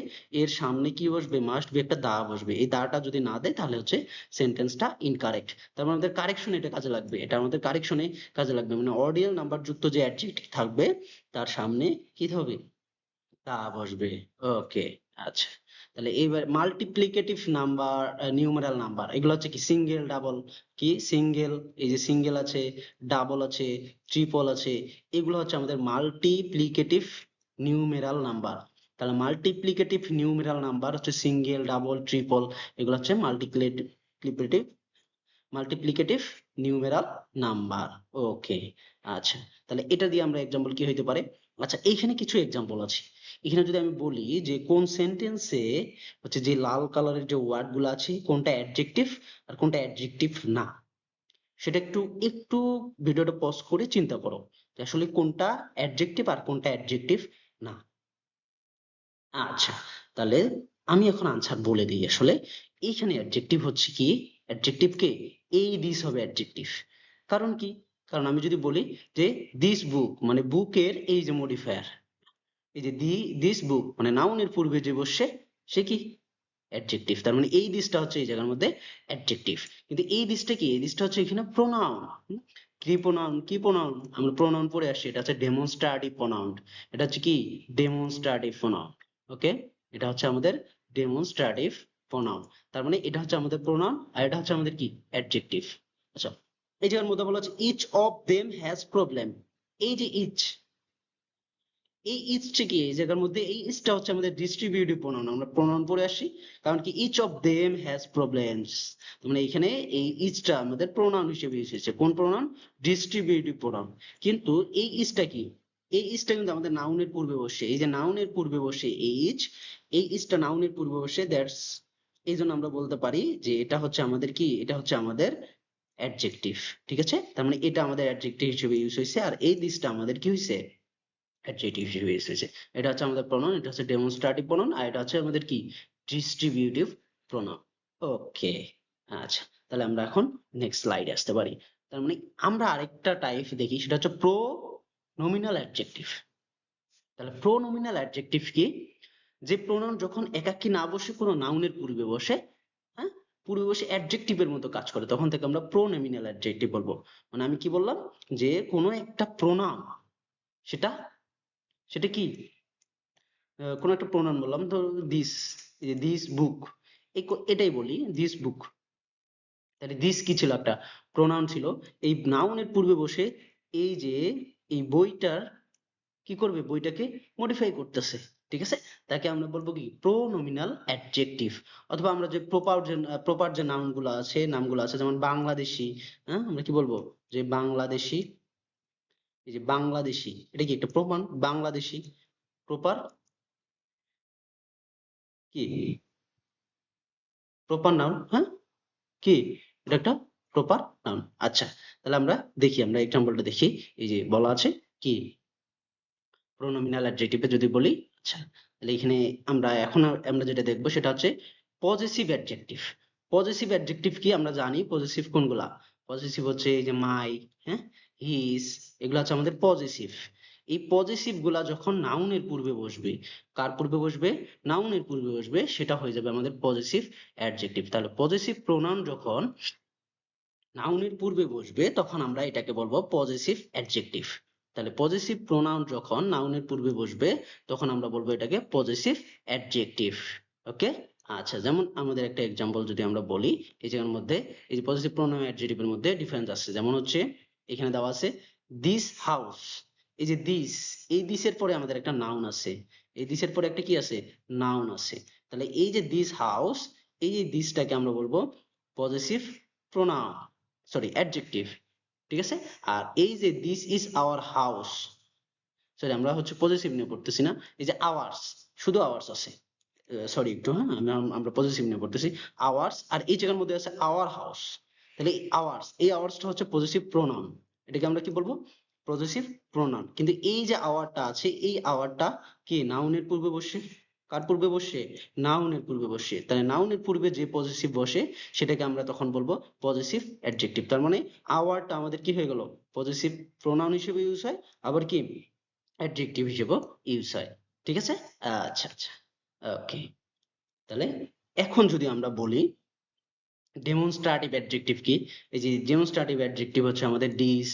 এর সামনে কি বসবে, মাস্ট বি একটা দা বসবে, এই দাটা যদি না দেয় তাহলে হচ্ছে সেন্টেন্সটা ইনকারেক্ট। তার মানে আমাদের কারেকশন এটা কাজে লাগবে, এটা আমাদের কারেকশনে কাজে লাগবে, মানে অর্ডিনাল নাম্বার যুক্ত যে অ্যাডজেক্টিভ থাকবে তার সামনে কি হবে, তা বসবে। ওকে, আচ্ছা, তাহলে এইবার মাল্টিপ্লিকেটিভ নাম্বার, নিউমেরাল নাম্বার, এগুলো হচ্ছে কি সিঙ্গেল, ডাবল, কি সিঙ্গেল, এই যে সিঙ্গেল আছে, ডাবল আছে, ট্রিপল আছে, এগুলো হচ্ছে আমাদের মাল্টিপ্লিকেটিভ নিউমেরাল নাম্বার। তাহলে মাল্টিপ্লিকেটিভ নিউমেরাল নাম্বার হচ্ছে সিঙ্গেল, ডাবল, ট্রিপল, এগুলো হচ্ছে মাল্টিপ্লিকেটিভ মাল্টিপ্লিকেটিভ নিউমেরাল নাম্বার। ওকে, আচ্ছা, তাহলে এটা দিয়ে আমরা এক্সাম্পল কি হইতে পারে, আচ্ছা এইখানে কিছু এক্সাম্পল আছে, এখানে যদি আমি বলি যে কোন সেন্টেন্সে হচ্ছে যে লাল কালারের যে ওয়ার্ড গুলো আছে কোনটা অ্যাডজেক্টিভ আর কোনটা অ্যাডজেক্টিভ না, সেটা একটু একটু ভিডিওটা পজ করে চিন্তা করো যে আসলে কোনটা অ্যাডজেক্টিভ আর কোনটা অ্যাডজেক্টিভ না। আচ্ছা, তাহলে আমি এখন আনসার বলে দিই। আসলে এইখানে অ্যাডজেক্টিভ হচ্ছে কি, অ্যাডজেক্টিভ কে এই দিস হবে অ্যাডজেক্টিভ। কারণ কি, কারণ আমি যদি বলি যে দিস বুক মানে বুকের এই যে মডিফায়ার, এই যে দিস বুক মানে নাউনের পূর্বে যে বসে সে কি অ্যাডজেক্টিভ। তার মানে এই দিসটা হচ্ছে এই জায়গার মধ্যে অ্যাডজেক্টিভ। কিন্তু এই দিসটা কি, এই দিসটা হচ্ছে এখানে প্রোনাউন। কি প্রোনাউন, কি প্রোনাউন, আমরা প্রোনাউন পড়ে আসছি, এটা হচ্ছে ডেমনস্ট্রেটিভ প্রোনাউন। এটা হচ্ছে কি ডেমনস্ট্রেটিভ প্রোনাউন। ওকে, এটা হচ্ছে আমাদের ডেমনস্ট্রেটিভ প্রোনাউন। তার মানে এটা হচ্ছে আমাদের প্রোনাউন আর এটা হচ্ছে আমাদের কি অ্যাডজেক্টিভ। আচ্ছা, এই জায়গার মধ্যে বলা হচ্ছে each of them has problem. এই যে ইচ, এই ইচটা কি, এই জায়গার মধ্যে এই ইচটা হচ্ছে আমাদের ডিস্ট্রিবিউটিভ প্রোনাউন। আমরা প্রোনাউন পড়ে আসি, কারণ কি each of them has problems, মানে এখানে এই ইচটা আমাদের প্রোনাউন হিসেবে এসেছে। কোন প্রোনাউন, ডিস্ট্রিবিউটিভ প্রোনাউন। কিন্তু এই ইচটা কি, এই ইচটা কিন্তু আমাদের নাউনের পূর্বে বসে, এই যে নাউনের পূর্বে বসে এই ইচ, এই ইচটা নাউনের পূর্বে বসে, দ্যাটস এই জন্য আমরা বলতে পারি যে এটা হচ্ছে আমাদের কি, এটা হচ্ছে আমাদের অ্যাডজেক্টিভ। ঠিক আছে, তার মানে এটা আমাদের অ্যাডজেক্টিভ হিসেবে ইউজ হয়েছে আর এই দিসটা আমাদের কি হয়েছে অ্যাডজেক্টিভ হিসেবে এসেছে। এটা হচ্ছে আমাদের প্রনাউন, এটা হচ্ছে ডেমনস্ট্রেটিভ প্রনাউন আর এটা হচ্ছে আমাদের কি ডিস্ট্রিবিউটিভ প্রনাউন। ওকে, আচ্ছা, তাহলে আমরা এখন নেক্সট স্লাইডে আসতে পারি। তার মানে আমরা আরেকটা টাইপ দেখি, সেটা হচ্ছে প্রো নমিনাল অ্যাডজেক্টিভ। তাহলে প্রো নমিনাল অ্যাডজেক্টিভ কি, যে প্রোনাউন যখন একাকী না বসে কোনো নাউনের পূর্বে বসে, হ্যাঁ, পূর্বে বসে অ্যাডজেক্টিভের মতো কাজ করে, তখন থেকে আমরা প্রো নমিনাল অ্যাডজেক্টিভ বলবো। মানে আমি কি বললাম, যে কোনো একটা প্রোনাউন, সেটা সেটা কি কোন একটা প্রোনাউন বললাম, ধরো দিস, এই যে দিস বুক, এটাই বলি দিস বুক। তাহলে দিস কি ছিল, একটা প্রোনাউন ছিল। এই নাউনের পূর্বে বসে এই যে এই বইটার কি করবে, বইটাকে মডিফাই করতেছে। ঠিক আছে, তাকে আমরা বলবো কি প্রোনোমিনাল অ্যাডজেক্টিভ। অথবা আমরা যে প্রপার যে নাউন গুলো আছে, নামগুলো আছে, যেমন বাংলাদেশি, হ্যাঁ আমরা কি বলবো যে বাংলাদেশি, এই যে বাংলাদেশি, এটা কি একটা প্রমাণ, বাংলাদেশি প্রপার কি, প্রপার নাউন, হ্যাঁ কি, এটা একটা প্রপার নাউন। আচ্ছা, তাহলে আমরা দেখি, আমরা এক্সাম্পলটা দেখি। এই যে বলা আছে কি প্রোনোমিনাল অ্যাডজেক্টিভে যদি বলি, আচ্ছা তাহলে এখানে আমরা এখন আমরা যেটা দেখবো সেটা হচ্ছে পজেসিভ অ্যাডজেক্টিভ। পজেসিভ অ্যাডজেক্টিভ কি, আমরা জানি পজেসিভ কোনগুলা। পজেসিভ হচ্ছে এই যে মাই, হ্যাঁ, হিজ, এগুলো হচ্ছে আমাদের পজেসিভ। এই পজেসিভ গুলা যখন নাউনের পূর্বে বসবে, কার পূর্বে বসবে, নাউনের পূর্বে বসবে, সেটা হয়ে যাবে আমাদের পজেসিভ অ্যাডজেক্টিভ। তাহলে পজেসিভ প্রোনাউন যখন নাউনের পূর্বে বসবে তখন আমরা এটাকে বলবো পজেসিভ অ্যাডজেক্টিভ। তাহলে পজেসিভ প্রোনাউন যখন নাউনের পূর্বে বসবে তখন আমরা বলবো এটাকে পজেসিভ অ্যাডজেক্টিভ। ওকে, আচ্ছা, যেমন আমাদের একটা এক্সাম্পল যদি আমরা বলি, এই জায়গার মধ্যে এই যে পজেসিভ প্রোনাউন অ্যাডজেক্টিভের মধ্যে ডিফারেন্স আছে। যেমন হচ্ছে এখানে দেওয়া আছে দিস হাউস, এই যে দিস, এই দিসের পরে আমাদের একটা নাউন আছে, এই দিসের পরে একটা কি আছে, নাউন আছে। তাহলে এই যে দিস হাউস, এই যে দিসটাকে আমরা বলবো পজেসিভ প্রোনাউন, সরি অ্যাডজেক্টিভ। ঠিক আছে, আর এই যে this is our house, sorry আমরা হচ্ছে পজিটিভ নিয়ে পড়তেছি না, এই যে আওয়ার্স, শুধু আওয়ার্স আছে, সরি একটু, হ্যাঁ আমরা পজিটিভ নিয়ে পড়তেছি আওয়ার্স, আর এই জায়গার মধ্যে আছে আওয়ার হাউস। তাহলে এই আওয়ার্স, এই আওয়ার্সটা হচ্ছে পজিটিভ প্রোনাউন, এটাকে আমরা কি বলবো পজিটিভ প্রোনাউন। কিন্তু এই যে আওয়ারটা আছে, এই আওয়ারটা কি নাউনের পূর্বে বসে, কার পূর্বে বসে, নাউনের পূর্বে বসে। তাহলে নাউনের পূর্বে যে পজিটিভ বসে সেটাকে আমরা তখন বলবো পজিটিভ অ্যাডজেক্টিভ। তার মানে আওয়ারটা আমাদের কি হয়ে গেল, পজিটিভ প্রোনাউন হিসেবে ইউজ হয়, আবার কি অ্যাডজেক্টিভ হিসেবেও ইউজ হয়। ঠিক আছে, আচ্ছা আচ্ছা, ওকে। তাহলে এখন যদি আমরা বলি ডেমনস্ট্রেটিভ অ্যাডজেক্টিভ কি, এই যে ডেমনস্ট্রেটিভ অ্যাডজেক্টিভ হচ্ছে আমাদের দিস,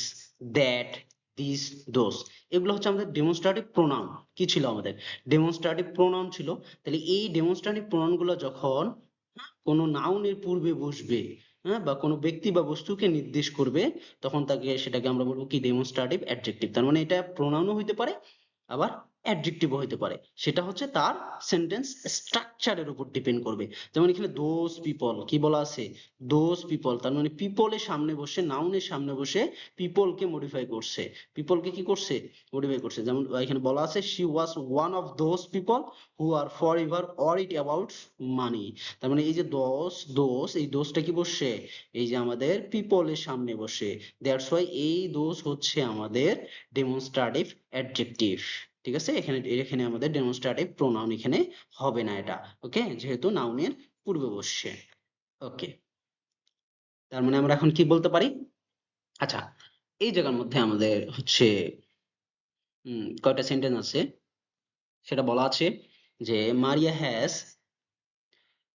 দ্যাট, দিস, দোস, এগুলো হচ্ছে আমাদের ডেমনস্ট্রেটিভ প্রোনাউন। কি ছিল আমাদের, ডেমনস্ট্রেটিভ প্রোনাউন ছিল। তাহলে এই ডেমনস্ট্রেটিভ প্রোনাউন গুলো যখন কোনো নাউনের পূর্বে বসবে, হ্যাঁ, বা কোনো ব্যক্তি বা বস্তুকে নির্দেশ করবে, তখন তাকে সেটাকে আমরা বলবো কি ডেমনস্ট্রেটিভ অ্যাডজেক্টিভ। তার মানে এটা প্রোনাউনও হইতে পারে, আবার অ্যাডজেক্টিভ হইতে পারে, সেটা হচ্ছে তার সেন্টেন্স স্ট্রাকচারের উপর ডিপেন্ড করবে। যেমন এখানে দোজ পিপল কি বলা আছে, দোজ পিপল, তার মানে পিপলের সামনে বসে, নাউনের সামনে বসে পিপলকে মডিফাই করছে, পিপলকে কি করছে, মডিফাই করছে। যেমন এখানে বলা আছে she was one of those people who are forever worried about money. তার মানে এই যে দোষ, এই দোষটা কি বসছে, এই যে আমাদের পিপলের সামনে বসে, দ্যাটস ওয়াই এই দোষ হচ্ছে আমাদের ডেমনস্ট্রেটিভ অ্যাডজেক্টিভ। ঠিক আছে, এখানে এখানে আমাদের ডেমনস্ট্রেটিভ প্রোনাউন এখানে হবে না এটা, ওকে, যেহেতু নাউনের পূর্বে বসছে। ওকে, তার মানে আমরা এখন কি বলতে পারি, আচ্ছা এই জায়গার মধ্যে আমাদের হচ্ছে কয়টা সেন্টেন্স আছে সেটা বলা আছে যে Maria has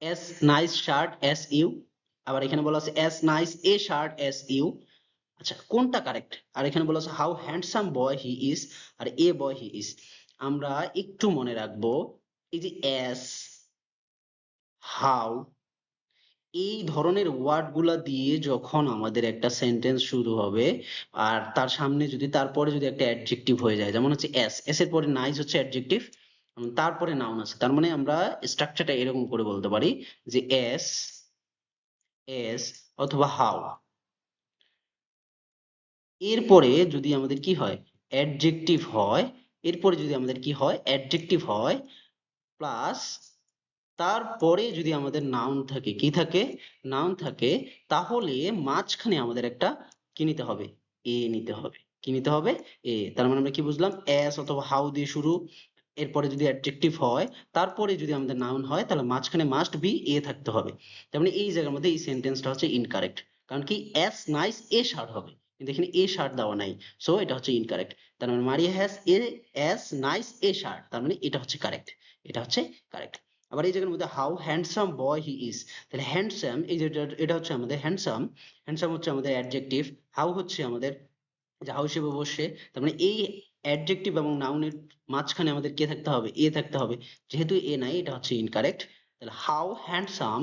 as nice shirt as you, আবার এখানে বলা আছে as nice a shirt as you. আচ্ছা কোনটা কারেক্ট, আর এখানে বলা আছে how handsome boy he is, আর এ বয় হি ইজ। আমরা একটু মনে রাখবো এই যে এস, হাউ, এই ধরনের ওয়ার্ড গুলা দিয়ে যখন আমাদের একটা সেন্টেন্স শুরু হবে, আর তার সামনে যদি তারপরে যদি একটা অ্যাডজেক্টিভ হয়ে যায়, যেমন হচ্ছে এস, এস এর পরে নাইস হচ্ছে অ্যাডজেক্টিভ, তারপরে নাউন আছে, তার মানে আমরা স্ট্রাকচারটা এরকম করে বলতে পারি যে এস, এস অথবা হাউ, এরপরে যদি আমাদের কি হয়, অ্যাডজেক্টিভ হয়, এরপরে যদি আমাদের কি হয়, অ্যাডজেক্টিভ হয়, প্লাস তারপরে যদি আমাদের নাউন থাকে, কি থাকে, নাউন থাকে, তাহলে মাঝখানে আমাদের একটা কি নিতে হবে, এ নিতে হবে, কি নিতে হবে, এ। তার মানে আমরা কি বুঝলাম, এস অথবা হাউ দিয়ে শুরু, এরপরে যদি অ্যাডজেক্টিভ হয়, তারপরে যদি আমাদের নাউন হয়, তাহলে মাঝখানে মাস্ট বি এ থাকতে হবে। তার মানে এই জায়গার মধ্যে এই সেন্টেন্সটা হচ্ছে ইনকারেক্ট, কারণ কি এস নাইস এ শার্ট হবে, কিন্তু এখানে এ শার্ট দেওয়া নাই, সো এটা হচ্ছে ইনকারেক্ট। তার মানে মারিয়া has A S nice a shirt, তার মানে এটা হচ্ছে কারেক্ট, এটা হচ্ছে কারেক্ট। আবার এই জায়গার মধ্যে how handsome boy he is, তাহলে হ্যান্ডসাম এই যে এটা হচ্ছে আমাদের হ্যান্ডসাম, হ্যান্ডসাম হচ্ছে আমাদের অ্যাডজেক্টিভ, হাউ হচ্ছে আমাদের যে হাউ হিসেবে বসে, তার মানে এই অ্যাডজেক্টিভ এবং নাউনের মাঝখানে আমাদের কে থাকতে হবে, এ থাকতে হবে, যেহেতু এ নাই এটা হচ্ছে ইনকারেক্ট। তাহলে হাউ হ্যান্ডসাম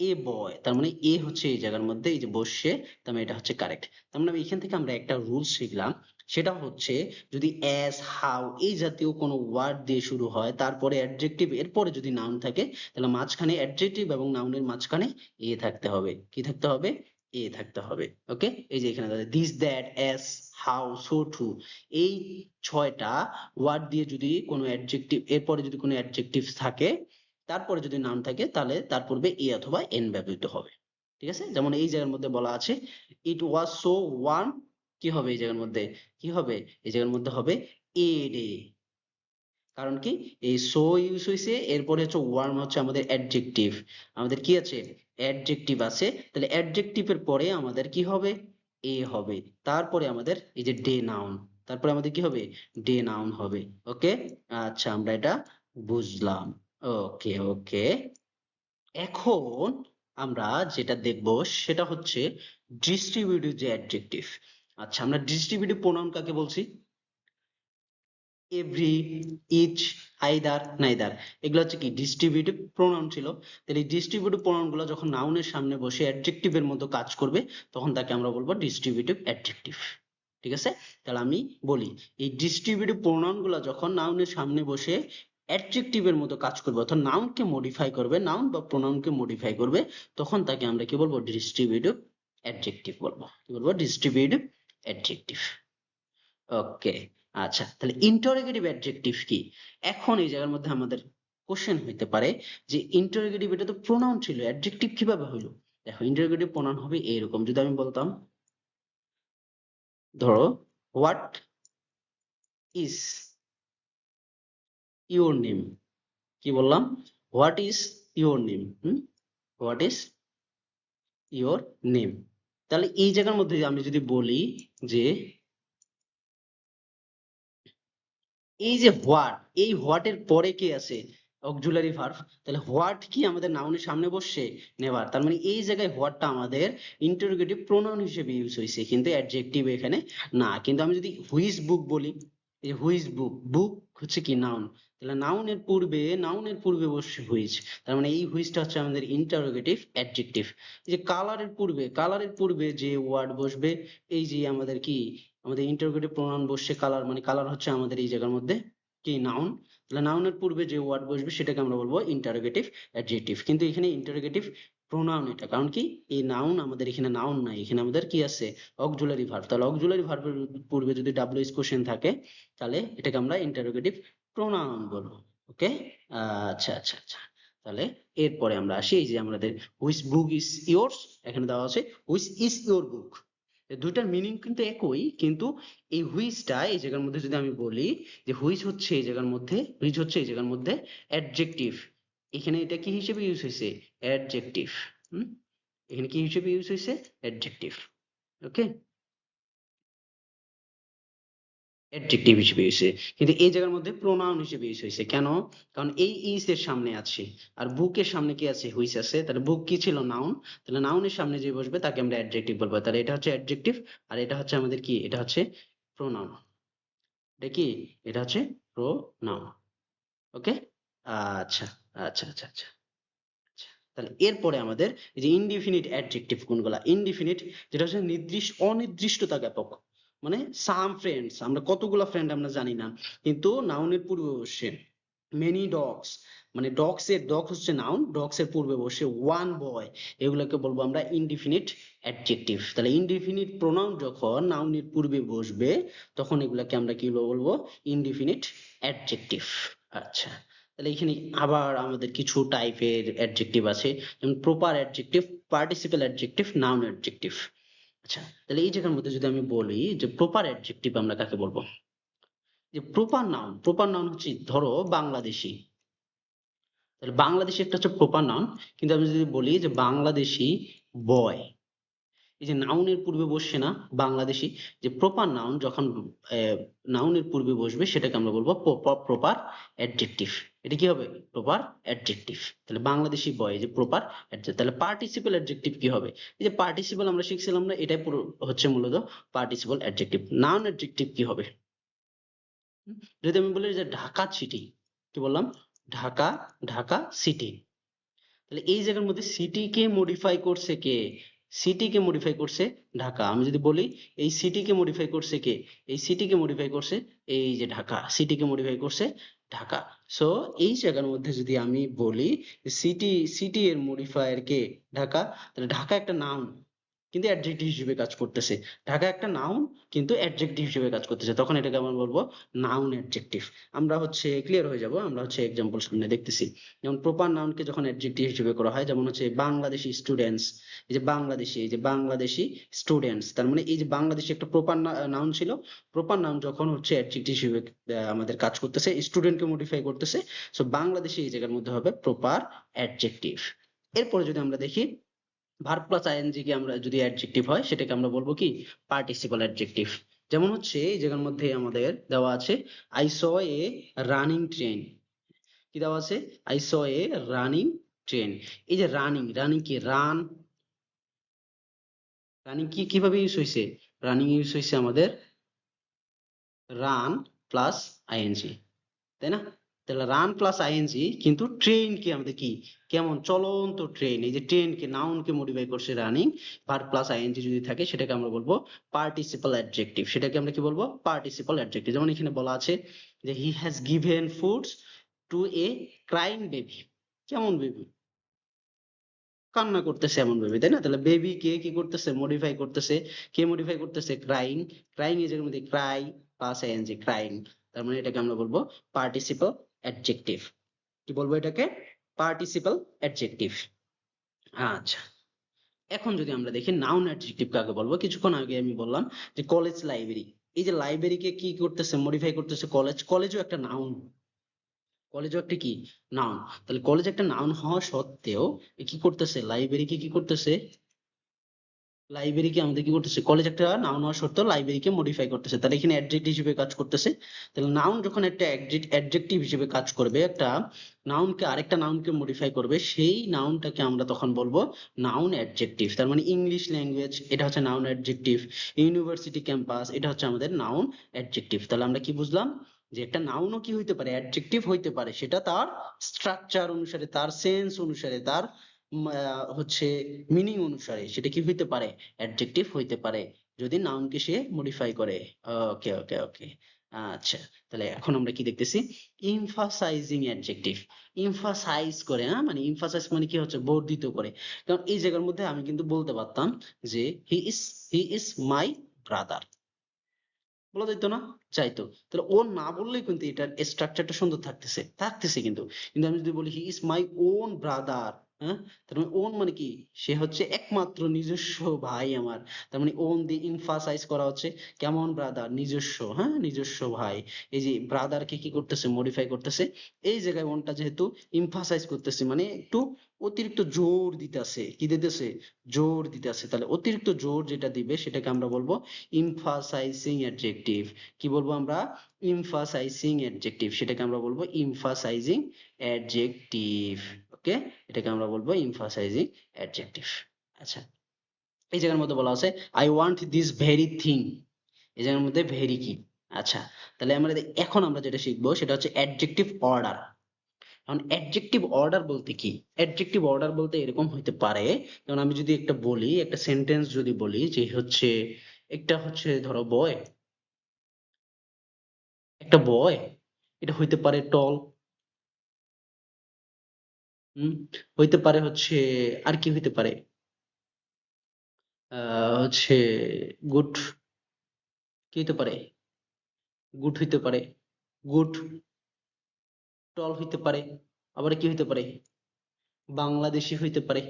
এ বয়, তার মানে এ হচ্ছে এই জায়গার মধ্যে এই যে বসছে, তার মানে এটা হচ্ছে কারেক্ট। তার মানে এখান থেকে আমরা একটা রুল শিখলাম, সেটা হচ্ছে যদি অ্যাজ, হাউ এই জাতীয় কোনো ওয়ার্ড দিয়ে শুরু হয়, তারপরে অ্যাডজেক্টিভ, এরপরে যদি নাউন থাকে, তাহলে মাঝখানে অ্যাডজেক্টিভ এবং নাউনের মাঝখানে এ থাকতে হবে, কি থাকতে হবে, এ থাকতে হবে। ওকে, এই যে এখানে this that as how so too, এই ছয়টা ওয়ার্ড দিয়ে যদি কোনো অ্যাডজেক্টিভ, এরপরে যদি কোনো অ্যাডজেক্টিভ থাকে, তারপরে যদি নাউন থাকে, তাহলে তার পূর্বে এ অথবা এন ব্যবহৃত হবে। ঠিক আছে, যেমন এই জায়গার মধ্যে বলা আছে ইট ওয়াজ সো ওয়ার্ম, কি হবে এই জায়গার মধ্যে, কি হবে এই জায়গার মধ্যে হবে এ ডে, কারণ কি এই সো ইউজ হয়েছে, এরপরে হচ্ছে ওয়ার্ম হচ্ছে আমাদের অ্যাডজেক্টিভ, আমাদের কি আছে, অ্যাডজেক্টিভ আছে, তাহলে অ্যাডজেক্টিভের পরে আমাদের কি হবে, এ হবে, তারপরে আমাদের এই যে ডে নাউন, তারপরে আমাদের কি হবে, ডে নাউন হবে। ওকে, আচ্ছা আমরা এটা বুঝলাম। ওকে ওকে, এখন আমরা যেটা দেখব সেটা হচ্ছে ডিস্ট্রিবিউটিভ যে অ্যাডজেক্টিভ। আচ্ছা আমরা ডিস্ট্রিবিউটিভ প্রোনাউন কাকে বলছি, এভরি, ইচ, আইদার, নাইদার, এগুলো হচ্ছে কি ডিস্ট্রিবিউটিভ প্রোনাউন ছিল। তাহলে এই ডিস্ট্রিবিউটিভ প্রোনাউন গুলো যখন নাউনের সামনে বসে অ্যাডজেক্টিভ এর মতো কাজ করবে, তখন তাকে আমরা বলবো ডিস্ট্রিবিউটিভ অ্যাডজেক্টিভ। ঠিক আছে, তাহলে আমি বলি এই ডিস্ট্রিবিউটিভ প্রোনাউন গুলো যখন নাউনের সামনে বসে অ্যাডজেক্টিভ এর মতো কাজ করবে, অর্থাৎ নাউনকে মডিফাই করবে, নাউন বা প্রোনাউনকে মডিফাই করবে, তখন তাকে আমরা কি বলবো, ডিস্ট্রিবিউটিভ অ্যাডজেক্টিভ বলবো, কি বলবো, ডিস্ট্রিবিউটিভ অ্যাডজেক্টিভ। ওকে, আচ্ছা তাহলে ইন্টারোগেটিভ অ্যাডজেক্টিভ কি, এখন এই জায়গার মধ্যে আমাদের কোশ্চেন হইতে পারে যে ইন্টারোগেটিভ এটা তো প্রোনাউন ছিল, অ্যাডজেক্টিভ কিভাবে হইলো। দেখো ইন্টারোগেটিভ প্রোনাউন হবে এরকম, যদি আমি বলতাম ধরো হোয়াট ইজ ইওর নেম, কি বললাম, what is your name, what is your name, তাহলে এই জায়গার মধ্যে আমি যদি বলি যে এই যে হোয়াট, এই হোয়াট এর পরে কি আছে, অক্সিলারি ভার্ব, তাহলে হোয়াট কি আমাদের নাউনের সামনে বসছে, নেভার, তার মানে এই জায়গায় হোয়াটটা আমাদের ইন্টারোগেটিভ প্রোনাউন হিসেবে ইউজ হয়েছে, কিন্তু অ্যাডজেক্টিভ এখানে না। কিন্তু আমি যদি হুইজ বুক বলি, এই যে হুইজ বুক, বুক হচ্ছে কি নাউন, তাহলে নাউনের পূর্বে বসছে হুইজ, তার মানে এই হুইজটা হচ্ছে আমাদের ইন্টারোগেটিভ অ্যাডজেক্টিভ। এই যে কালারের পূর্বে যে ওয়ার্ড বসবে, এই যে আমাদের কি, আমাদের ইন্টারোগেটিভ প্রোনাউন বসছে কালার, মানে কালার হচ্ছে আমাদের এই জায়গার মধ্যে কি নাউন, তাহলে নাউনের পূর্বে যে ওয়ার্ড বসবে সেটাকে আমরা বলবো ইন্টারোগেটিভ অ্যাডজেক্টিভ। কিন্তু এখানে ইন্টারোগেটিভ প্রোনাউন এটা, কারণ কি এই নাউন আমাদের এখানে নাউন নাই, এখানে আমাদের কি আছে অক্সিলারি ভার্ব। তাহলে অক্সিলারি ভার্বের পূর্বে যদি ডাব্লিউএস কোশ্চেন থাকে তাহলে এটাকে আমরা ইন্টারোগেটিভ প্রোনাউন বলবো। ওকে, আচ্ছা আচ্ছা আচ্ছা। তাহলে এরপরে আমরা আসি এই যে আমাদের হুইচ বুক ইজ ইয়োর্স, এখানে দেওয়া আছে হুইচ ইজ ইয়োর বুক। দুইটার মিনিং কিন্তু একই, কিন্তু এই হুইচটা এই জায়গার মধ্যে যদি আমি বলি যে হুইচ হচ্ছে এই জায়গার মধ্যে, হুইচ হচ্ছে এই জায়গার মধ্যে অ্যাডজেক্টিভ, এখানে এটা কি হিসেবে ইউজ হয়েছে অ্যাডজেক্টিভ। এখানে কি হিসেবে ইউজ হয়েছে অ্যাডজেক্টিভ। ওকে, অ্যাডজেক্টিভ হিসেবে ইউজ হয়েছে, কিন্তু এই জায়গার মধ্যে প্রোনাউন হিসেবে ইউজ হয়েছে কেন, কারণ এই ইজ এর সামনে আছে আর বুকের সামনে কি আছে হুইচ আছে, তাহলে বুক কি ছিল নাউন, তাহলে নাউনের সামনে যে বসবে তাকে আমরা অ্যাডজেক্টিভ বলবো, তাহলে এটা হচ্ছে অ্যাডজেক্টিভ আর এটা হচ্ছে আমাদের কি, এটা হচ্ছে প্রোনাউন। এটা কি, এটা হচ্ছে প্রোনাউন। ওকে, আচ্ছা আচ্ছা আচ্ছা আচ্ছা আচ্ছা। তাহলে এরপরে আমাদের এই যে ইনডিফিনিট অ্যাডজেক্টিভ কোনগুলা, ইনডিফিনিট যেটা হচ্ছে নির্দিষ্ট অনির্দিষ্টতা জ্ঞাপক, মানে সাম ফ্রেন্ডস, আমরা কতগুলা ফ্রেন্ড আমরা জানি না, কিন্তু নাউনের পূর্বে বসে মেনি ডগস, মানে ডগস এর ডগ হচ্ছে নাউন, ডগস এর পূর্বে বসে ওয়ান বয়, এগুলোকে বলবো আমরা ইনডিফিনিট অ্যাডজেক্টিভ। তাহলে ইনডিফিনিট প্রোনাউন যখন নাউনের পূর্বে বসবে তখন এগুলাকে আমরা কি বলবো ইনডিফিনিট অ্যাডজেক্টিভ। আচ্ছা, তাহলে এখানে আবার আমাদের কিছু টাইপের অ্যাডজেক্টিভ আছে, যেমন proper adjective, participle adjective, noun adjective. আচ্ছা, তাহলে এই জায়গার মধ্যে যদি আমি বলি যে প্রপার অ্যাডজেক্টিভ আমরা কাকে বলবো, যে প্রপার নাউন, প্রপার নাউন হচ্ছে ধরো বাংলাদেশি, তাহলে বাংলাদেশি একটা হচ্ছে প্রপার নাউন, কিন্তু আমি যদি বলি যে বাংলাদেশি বয়, এই যে নাউনের পূর্বে বসছে না বাংলাদেশি, যে প্রপার নাউন যখন নাউনের পূর্বে বসবে সেটাকে আমরা বলবো প্রপার অ্যাডজেক্টিভ। এটা কি হবে প্রপার অ্যাডজেক্টিভ। তাহলে বাংলাদেশি বয় যে প্রপার অ্যাডজেক্টিভ। তাহলে পার্টিসিপল অ্যাডজেক্টিভ কি হবে, এই যে পার্টিসিপল আমরা শিখছিলাম না, এটাই পুরো হচ্ছে মূলত পার্টিসিপল অ্যাডজেক্টিভ। নাউন অ্যাডজেক্টিভ কি হবে, যদি আমি বলি যে ঢাকা সিটি, কি বললাম ঢাকা, ঢাকা সিটি, তাহলে এই জায়গার মধ্যে সিটি কে মডিফাই করছে কে, সিটি কে মডিফাই করছে ঢাকা। আমি যদি বলি এই সিটি কে মডিফাই করছে কে, এই সিটি কে মডিফাই করছে এই যে ঢাকা, সিটি কে মডিফাই করছে ঢাকা। সো এই জায়গার মধ্যে যদি আমি বলি সিটি, সিটি এর মডিফায়ার কে ঢাকা, তাহলে ঢাকা একটা নাউন কিন্তু অ্যাডজেক্টিভ হিসেবে কাজ করতেছে, ঢাকা একটা নাউন কিন্তু অ্যাডজেক্টিভ হিসেবে কাজ করতেছে, তখন এটাকে আমরা বলবো নাউন অ্যাডজেক্টিভ। আমরা হচ্ছে ক্লিয়ার হয়ে যাব, আমরা হচ্ছে এক্সাম্পল সামনে দেখতেছি। যেমন প্রপার নাউনকে যখন অ্যাডজেক্টিভ হিসেবে করা হয়, যেমন হচ্ছে বাংলাদেশি স্টুডেন্টস, এই যে বাংলাদেশি, এই যে বাংলাদেশি স্টুডেন্টস, তার মানে এই যে বাংলাদেশি একটা প্রপার নাউন ছিল, প্রপার নাউন যখন হচ্ছে অ্যাডজেক্টিভ হিসেবে আমাদের কাজ করতেছে, স্টুডেন্টকে মডিফাই করতেছে, সো বাংলাদেশি এই জায়গার মধ্যে হবে প্রপার অ্যাডজেক্টিভ। এরপরে যদি আমরা দেখি ভার্ব প্লাস আইএনজি কে আমরা যদি অ্যাডজেক্টিভ হয় সেটাকে আমরা বলবো কি পার্টিসিপাল অ্যাডজেক্টিভ। যেমন হচ্ছে এই জায়গার মধ্যে আমাদের দেওয়া আছে I saw A running train, কি দেওয়া আছে I saw A running train. এই যে রানিং, রানিং কি রান, রানিং কি কিভাবে ইউজ হয়েছে, রানিং ইউজ হয়েছে আমাদের রান প্লাস আইএনজি, তাই না, তাহলে রান প্লাস আইএনজি, কিন্তু ট্রেন কি আমাদের কি কেমন চলন্ত ট্রেন, এই যে ট্রেন কে নাউন কে মডিফাই করছে রানিং, ভার্ব প্লাস আইএনজি যদি থাকে সেটাকে আমরা বলবো পার্টিসিপাল অ্যাডজেক্টিভ, সেটাকে আমরা কি বলবো পার্টিসিপাল অ্যাডজেক্টিভ। যেমন এখানে বলা আছে যে he has given foods to a crying baby, কেমন বেবি কান্না করতেছে এমন বেবি, তাই না, তাহলে বেবি কে কি করতেছে মডিফাই করতেছে, কে মডিফাই করতেছে ক্রাইং, ক্রাইং এর জায়গার মধ্যে ক্রাই প্লাস আইএনজি ক্রাইং, তার মানে এটাকে আমরা বলবো পার্টিসিপাল অ্যাডজেক্টিভ। কি বলবো এটাকে পার্টিসিপাল অ্যাডজেক্টিভ। আচ্ছা, এখন যদি আমরা দেখি নাউন অ্যাডজেক্টিভ কাকে বলবো, কিছুক্ষণ আগে আমি বললাম যে কলেজ লাইব্রেরি, এই যে লাইব্রেরিকে কি করতেছে মডিফাই করতেছে কলেজ, কলেজও একটা নাউন, কলেজও একটা কি নাউন, তাহলে কলেজ একটা নাউন হওয়া সত্ত্বেও এ কি করতেছে লাইব্রেরিকে কি করতেছে, লাইব্রেরিকে আমাদের কি করতেছে, কলেজ একটা নাউন হওয়া সত্ত্বেও লাইব্রেরিকে মডিফাই করতেছে, তাহলে এখানে অ্যাডজেক্টিভ হিসেবে কাজ করতেছে। তাহলে নাউন যখন একটা অ্যাডজেক্টিভ হিসেবে কাজ করবে, একটা নাউনকে আরেকটা নাউনকে মডিফাই করবে, সেই নাউনটাকে আমরা তখন বলবো নাউন অ্যাডজেক্টিভ। তার মানে ইংলিশ ল্যাঙ্গুয়েজ এটা হচ্ছে নাউন অ্যাডজেক্টিভ, ইউনিভার্সিটি ক্যাম্পাস এটা হচ্ছে আমাদের নাউন অ্যাডজেক্টিভ। তাহলে আমরা কি বুঝলাম যে একটা নাউনও কি হইতে পারে অ্যাডজেক্টিভ হইতে পারে, সেটা তার স্ট্রাকচার অনুসারে, তার সেন্স অনুসারে, তার হচ্ছে মিনিং অনুসারে সেটা কি হইতে পারে অ্যাডজেক্টিভ হইতে পারে, যদি নাউনকে সে মডিফাই করে। ওকে ওকে ওকে, আচ্ছা, তাহলে এখন আমরা কি দেখতেছি? Emphasising adjective. এমফাসাইজ করে, মানে এমফাসাইজ মানে কি হচ্ছে? বর্ধিত করে। কারণ এই জায়গার মধ্যে আমি কিন্তু বলতে পারতাম যে হি ইজ মাই ব্রাদার। বলা যাইতো না? চাইতো। তাহলে ও না বললেই কিন্তু এটার স্ট্রাকচারটা সুন্দর থাকতেছে কিন্তু। কিন্তু আমি যদি বলি he is my own brother, হ্যাঁ? তার মানে ওন মানে কি? সে হচ্ছে একমাত্র নিজস্ব ভাই আমার। তার মানে ওন দিয়ে emphasize করা হচ্ছে কেমন ব্রাদার? নিজস্ব, হ্যাঁ? নিজস্ব ভাই। এই যে ব্রাদারকে কি করতেছে? মডিফাই করতেছে। এই জায়গায় ওনটা যেহেতু emphasize করতেছে মানে একটু অতিরিক্ত জোর দিতেছে। কি দিতেছে? জোর দিতেছে। তাহলে অতিরিক্ত জোর যেটা দিবে সেটাকে আমরা বলবো emphasizing adjective। কি বলবো আমরা? emphasizing adjective। সেটাকে আমরা বলবো emphasizing adjective। ওকে, এটাকে আমরা বলবো emphasizing adjective। আচ্ছা, এই জায়গার মধ্যে বলা আছে I want this very thing। এই জায়গার মধ্যে very কি? আচ্ছা, তাহলে আমরা এখন আমরা যেটা শিখবো সেটা হচ্ছে adjective order। এখন adjective order বলতে কি? adjective order বলতে এরকম হইতে পারে, যেমন আমি যদি একটা বলি, একটা সেন্টেন্স যদি বলি যে হচ্ছে, একটা হচ্ছে ধরো বয়, একটা বয়, এটা হইতে পারে টল, হইতে পারে হচ্ছে, আর কি হইতে পারে? হচ্ছে গুড, কি হইতে পারে? গুড হইতে পারে, গুড, টল হইতে পারে, আবার কি হইতে পারে? বাংলাদেশি হইতে পারে।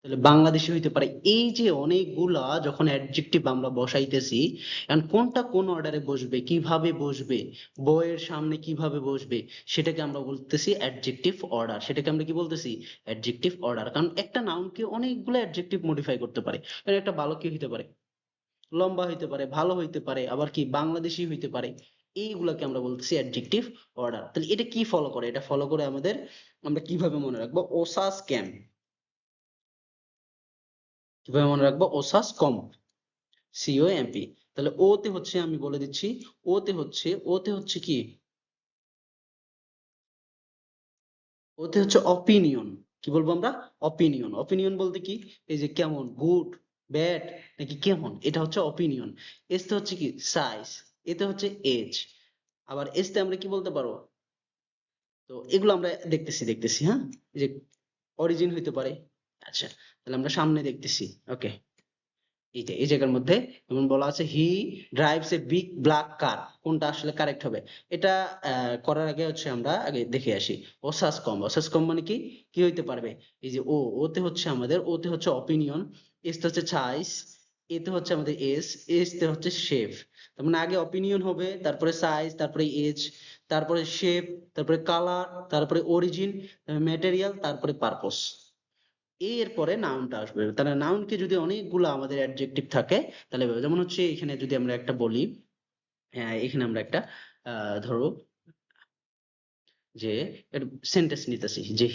তাহলে বাংলাদেশি হইতে পারে। এই যে অনেকগুলা যখন অ্যাডজেক্টিভ আমরা বসাইতেছি, এখন কোনটা কোন অর্ডারে বসবে, কিভাবে বসবে, বইয়ের সামনে কিভাবে বসবে, সেটাকে আমরা বলতেছি অ্যাডজেক্টিভ অর্ডার। সেটাকে আমরা কি বলতেছি? Adjective order. কারণ একটা নাউনকে অনেকগুলো অ্যাডজেক্টিভ মডিফাই করতে পারে। কারণ একটা ভালো কি হইতে পারে? লম্বা হইতে পারে, ভালো হইতে পারে, আবার কি বাংলাদেশি হইতে পারে। এইগুলাকে আমরা বলতেছি অ্যাডজেক্টিভ অর্ডার। তাহলে এটা কি ফলো করে? এটা ফলো করে আমাদের, আমরা কিভাবে মনে রাখবো? ওসাস ক্যাম। কিভাবে মনে রাখবো? ওসাস কম, সিওএমপি। তাহলে ও তে হচ্ছে, আমি বলে দিচ্ছি, ও তে হচ্ছে কি? ওতে হচ্ছে অপিনিয়ন। কি বলবো আমরা? অপিনিয়ন। অপিনিয়ন বলতে কি? এই যে কেমন, গুড, ব্যাড, নাকি কেমন, এটা হচ্ছে অপিনিয়ন। এস তে হচ্ছে কি? সাইজ। এতে হচ্ছে এজ। আবার এস তে আমরা কি বলতে পারো? তো এগুলো আমরা দেখতেছি, হ্যাঁ? এই যে অরিজিন হইতে পারে। আচ্ছা, তাহলে আমরা সামনে দেখতেছি। ওকে, এইটা এই জায়গার মধ্যে যেমন বলা আছে হি ড্রাইভস এ বিগ ব্ল্যাক কার, কোনটা আসলে কারেক্ট হবে? এটা করার আগে হচ্ছে আমরা আগে দেখে আসি। ওসাস কম মানে কি? কি হইতে পারবে? এই যে ওতে হচ্ছে আমাদের, ওতে হচ্ছে অপিনিয়ন, এস তে হচ্ছে সাইজ, এতে হচ্ছে আমাদের এস তে হচ্ছে শেফ। তার মানে আগে অপিনিয়ন হবে, তারপরে সাইজ, তারপরে এজ, তারপরে শেপ, তারপরে কালার, তারপরে অরিজিন, ম্যাটেরিয়াল, তারপরে পারপস। এরপরে নাউনটা আসবে। তাহলে নাউনকে যদি অনেকগুলো আমাদের অ্যাডজেক্টিভ থাকে, তাহলে যেমন হচ্ছে এখানে যদি আমরা একটা বলি, এখানে আমরা একটা ধরো যে সেন্টেন্স নিতেছি যে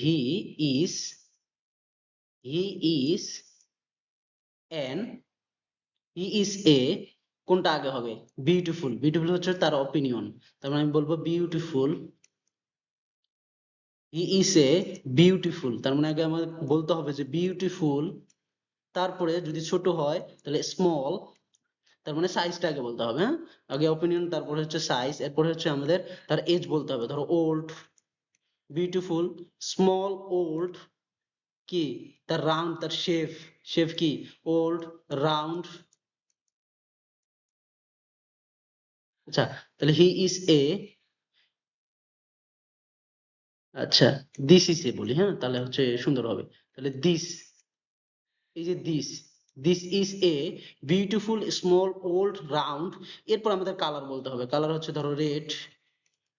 is he is an he is a, কোনটা আগে হবে? বিউটিফুল। বিউটিফুল হচ্ছে তার অপিনিয়ন। তার মানে আমি বলবো beautiful, he is a beautiful. তার মানে আগে আমাদের বলতে হবে যে বিউটিফুল, তারপরে যদি ছোট হয় তাহলে স্মল, তার মানে সাইজটা আগে বলতে হবে, হ্যাঁ? আগে অপিনিয়ন, তারপরে হচ্ছে সাইজ, এরপরে হচ্ছে আমাদের তার এজ বলতে হবে। ধরো ওল্ড, বিউটিফুল, স্মল, ওল্ড, কি তার রাউন্ড, তার শেফ, শেফ কি? Old, round. আচ্ছা, তাহলে হি ইজ এ, আচ্ছা, দিস ইজ এ বলি, হ্যাঁ? তাহলে হচ্ছে সুন্দর হবে। তাহলে দিস, এই যে this is a beautiful small old round. এরপর আমাদের কালার বলতে হবে। কালার হচ্ছে ধরো রেড,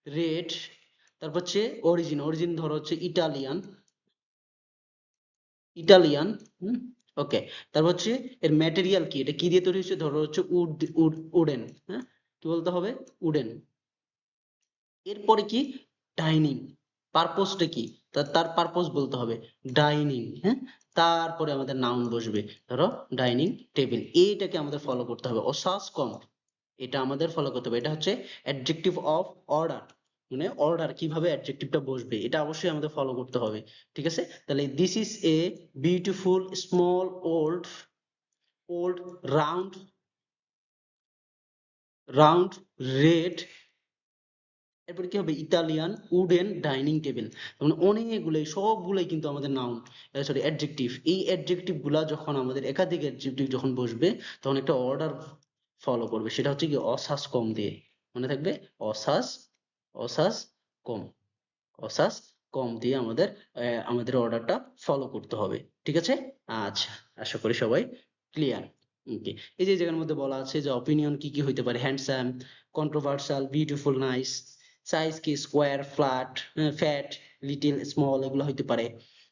রেড। তারপর হচ্ছে অরিজিন ধরো হচ্ছে ইটালিয়ান, ইটালিয়ান। হুম, ওকে। তারপর হচ্ছে এর ম্যাটেরিয়াল কি, এটা কি দিয়ে তৈরি হচ্ছে? ধরো হচ্ছে উডেন, হ্যাঁ? কি বলতে হবে? উডেন। এরপরে কি? ডাইনিং। পারপোসটা কি? তার পারপোস বলতে হবে ডাইনিং, হ্যাঁ? তারপরে আমাদের নাউন বসবে, ধরো ডাইনিং টেবিল। এইটাকে আমাদের ফলো করতে হবে। অসাস কম, এটা আমাদের ফলো করতে হবে। এটা হচ্ছে অ্যাডজেক্টিভ অফ অর্ডার, মানে অর্ডার কিভাবে অ্যাডজেক্টিভটা বসবে এটা অবশ্যই আমাদের ফলো করতে হবে। ঠিক আছে? তাহলে this is a beautiful small old old, round, round, red, এরপরে কি হবে ইতালিয়ান, উডেন, ডাইনিং টেবিল। মানে অনেকগুলো, সবগুলোই কিন্তু আমাদের নাউন, সরি অ্যাডজেক্টিভ। এই অ্যাডজেক্টিভ গুলা যখন আমাদের একাধিক অ্যাডজেক্টিভ যখন বসবে তখন একটা অর্ডার ফলো করবে, সেটা হচ্ছে কি অসাস কম দিয়ে, মনে থাকবে অসাস, অসাস কম, অসাস কম দিয়ে আমাদের আমাদের অর্ডারটা ফলো করতে হবে, ঠিক আছে? আচ্ছা, আশা করি সবাই ক্লিয়ার। ওকে, এই যে জায়গার মধ্যে বলা আছে যে অপিনিয়ন কি কি হইতে পারে, handsome, controversial, beautiful, nice. Size কি square, flat, fat, little, small, এগুলো হইতে পারে।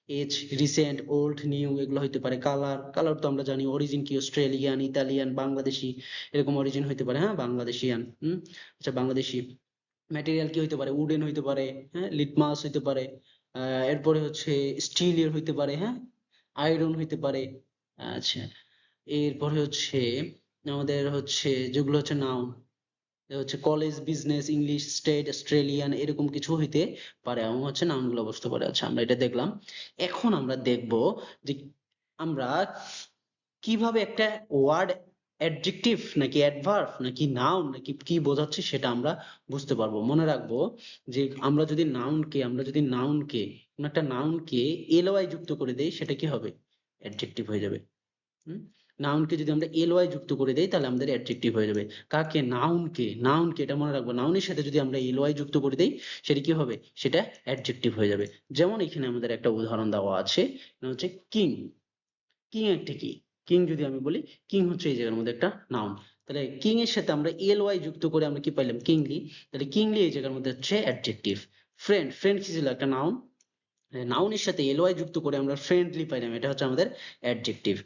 এজ, রিসেন্ট, ওল্ড, নিউ, এগুলো হইতে পারে। কালার, কালার তো আমরা জানি। অরিজিন কি অস্ট্রেলিয়ান, ইতালিয়ান, বাংলাদেশি, এরকম অরিজিন হইতে পারে, হ্যাঁ বাংলাদেশিয়ান। আচ্ছা বাংলাদেশি। ম্যাটেরিয়াল কি হইতে পারে, উডেন হইতে পারে, হ্যাঁ লিটমাস হইতে পারে। এরপরে হচ্ছে স্টিলের হইতে পারে, হ্যাঁ আয়রন হইতে পারে। আচ্ছা, এরপরে হচ্ছে আমাদের হচ্ছে যেগুলো হচ্ছে নাউন, হচ্ছে college, business, English, state, Australian, এরকম কিছু হইতে পারে, এবং হচ্ছে নাউন গুলো বসতে পারে। আচ্ছা আমরা এটা দেখলাম। এখন আমরা দেখব যে আমরা কিভাবে একটা ওয়ার্ড অ্যাডজেক্টিভ নাকি অ্যাডভার্ব নাকি নাউন নাকি কি বোঝাচ্ছে সেটা আমরা বুঝতে পারবো। মনে রাখবো যে আমরা যদি নাউনকে কোন একটা নাউনকে এলওয়াই যুক্ত করে দেই সেটা কি হবে, অ্যাডজেক্টিভ হয়ে যাবে। হুম, নাউনকে যদি আমরা এলওয়াই যুক্ত করে দেই তাহলে আমাদের অ্যাডজেক্টিভ হয়ে যাবে। কাকে, নাউনকে, নাউনকে, এটা মনে রাখবো, নাউনের সাথে যদি আমরা এলওয়াই যুক্ত করে দেই সেটা কি হবে, সেটা অ্যাডজেক্টিভ হয়ে যাবে। যেমন এখানে আমাদের একটা উদাহরণ দেওয়া আছে, এটা হচ্ছে কিং। কিং একটা কি, কিং যদি আমি বলি, কিং হচ্ছে এই জায়গার মধ্যে একটা নাউন। তাহলে কিং এর সাথে আমরা এল ওয়াই যুক্ত করে আমরা কি পাইলাম, কিংলি। তাহলে কিংলি এই জায়গার মধ্যে হচ্ছে অ্যাডজেক্টিভ। ফ্রেন্ড, ফ্রেন্ড কি ছিল, একটা নাউন। নাউনের সাথে এল ওয়াই যুক্ত করে আমরা ফ্রেন্ডলি পাইলাম, এটা হচ্ছে আমাদের অ্যাডজেক্টিভ।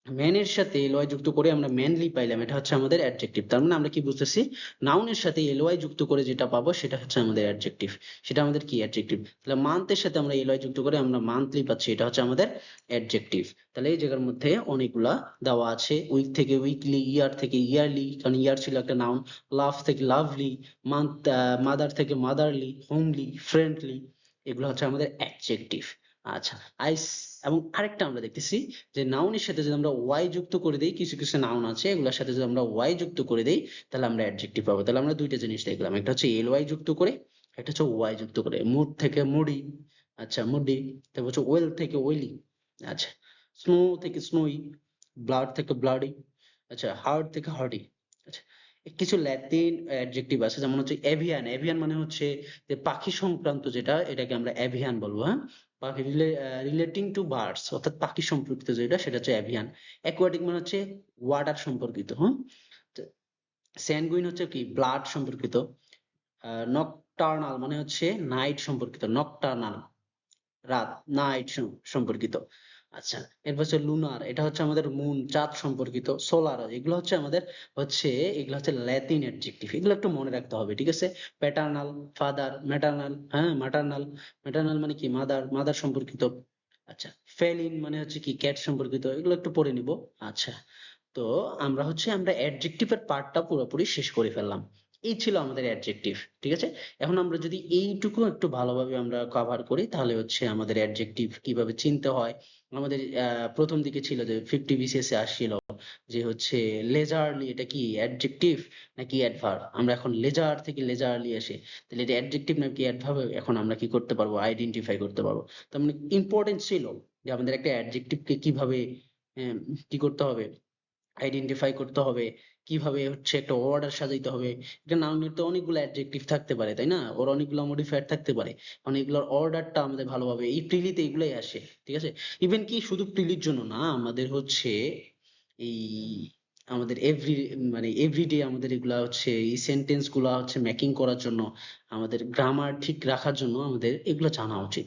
ম্যানের সাথে এলওয়াই যুক্ত করে আমরা ম্যানলি পাইলাম, এটা হচ্ছে আমাদের অ্যাডজেক্টিভ। তার মানে আমরা কি বুঝতেছি, নাউনের সাথে এলওয়াই যুক্ত করে যেটা পাবো সেটা হচ্ছে আমাদের অ্যাডজেক্টিভ, সেটা আমাদের কি অ্যাডজেক্টিভ। তাহলে মান্থের সাথে আমরা এলওয়াই যুক্ত করে আমরা মান্থলি পাচ্ছি, এটা হচ্ছে আমাদের অ্যাডজেক্টিভ। তাহলে এই জায়গার মধ্যে অনেকগুলা দেওয়া আছে, উইক থেকে উইকলি, ইয়ার থেকে ইয়ারলি, কারণ ইয়ার ছিল একটা নাউন। লাভ থেকে লাভলি, মান্থ, মাদার থেকে মাদারলি, হোমলি, ফ্রেন্ডলি, এগুলো হচ্ছে আমাদের অ্যাডজেক্টিভ। আচ্ছা, আইস, এবং আরেকটা আমরা দেখতেছি যে নাউনের সাথে যদি আমরা ওয়াই যুক্ত করে দেই, কিছু কিছু নাউন আছে এগুলোর সাথে যদি আমরা ওয়াই যুক্ত করে দেই তাহলে আমরা অ্যাডজেক্টিভ পাবো। তাহলে আমরা দুইটা জিনিস দেখলাম, একটা হচ্ছে এল ওয়াই যুক্ত করে, একটা হচ্ছে ওয়াই যুক্ত করে। মুড থেকে মুডি, আচ্ছা মুডি। তারপর হচ্ছে ওয়েল থেকে ওয়েলি, আচ্ছা স্নো থেকে স্নোই, ব্লাড থেকে ব্লাডি, আচ্ছা হার্ড থেকে হার্ডি। আচ্ছা, কিছু ল্যাটিন অ্যাডজেক্টিভ আছে, যেমন হচ্ছে এভিয়ান। এভিয়ান মানে হচ্ছে যে পাখি সংক্রান্ত যেটা, এটাকে আমরা এভিয়ান বলবো, হ্যাঁ। পাখি রিলেটিং টু বার্ডস, অর্থাৎ পাখি সম্পর্কিত যেটা সেটা হচ্ছে এভিয়ান। অ্যাকোয়াটিক মানে হচ্ছে ওয়াটার সম্পর্কিত, হ্যাঁ। স্যানগুইন হচ্ছে কি ব্লাড সম্পর্কিত। নকটার্নাল মানে হচ্ছে নাইট সম্পর্কিত, নকটার্নাল রাত, নাইট সম্পর্কিত। আচ্ছা, এরপর হচ্ছে লুনার, এটা হচ্ছে আমাদের মুন, চাঁদ সম্পর্কিত। সোলার, এগুলো হচ্ছে আমাদের হচ্ছে, এগুলো হচ্ছে ল্যাটিন অ্যাডজেক্টিভ, এগুলো একটু মনে রাখতে হবে, ঠিক আছে? প্যাটার্নাল, ফাদার, ম্যাটার্নাল, হ্যাঁ ম্যাটার্নাল, ম্যাটার্নাল মানে কি মাদার, মাদার সম্পর্কিত। আচ্ছা, ফেলিন মানে হচ্ছে কি ক্যাট সম্পর্কিত, এগুলো একটু পড়ে নিব। আচ্ছা, তো আমরা অ্যাডজেক্টিভ এর পার্টটা পুরোপুরি শেষ করে ফেললাম। এই ছিল আমাদের অ্যাডজেক্টিভ, ঠিক আছে? এখন আমরা যদি এইটুকু একটু ভালোভাবে আমরা কভার করি তাহলে হচ্ছে আমাদের অ্যাডজেক্টিভ কিভাবে চিনতে হয়। আমাদের প্রথম দিকে ছিল যে 50 বিসিএস এ আসছিল যে হচ্ছে লেজারলি, এটা কি অ্যাডজেক্টিভ নাকি অ্যাডভার্ব। আমরা এখন লেজার থেকে লেজারলি আসে, তাহলে এটা অ্যাডজেক্টিভ নাকি অ্যাডভার্ব, এখন আমরা কি করতে পারবো, আইডেন্টিফাই করতে পারবো। তার মানে ইম্পর্টেন্ট ছিল যে আমাদের একটা অ্যাডজেক্টিভকে কিভাবে আহ, কি করতে হবে, আইডেন্টিফাই করতে হবে, কিভাবে হচ্ছে একটা অর্ডার সাজাইতে হবে। একটা নাউনের তো অনেকগুলো অ্যাডজেক্টিভ থাকতে পারে, তাই না? ওর অনেকগুলো মডিফায়ার থাকতে পারে, অনেকগুলোর অর্ডারটা আমাদের ভালোভাবে এই প্রিলিতে এগুলাই আসে, ঠিক আছে? ইভেন কি শুধু প্রিলির জন্য না, আমাদের হচ্ছে এই আমাদের এভরিডে আমাদের এগুলা হচ্ছে এই সেন্টেন্স গুলা হচ্ছে মেকিং করার জন্য, আমাদের গ্রামার ঠিক রাখার জন্য আমাদের এগুলো জানা উচিত,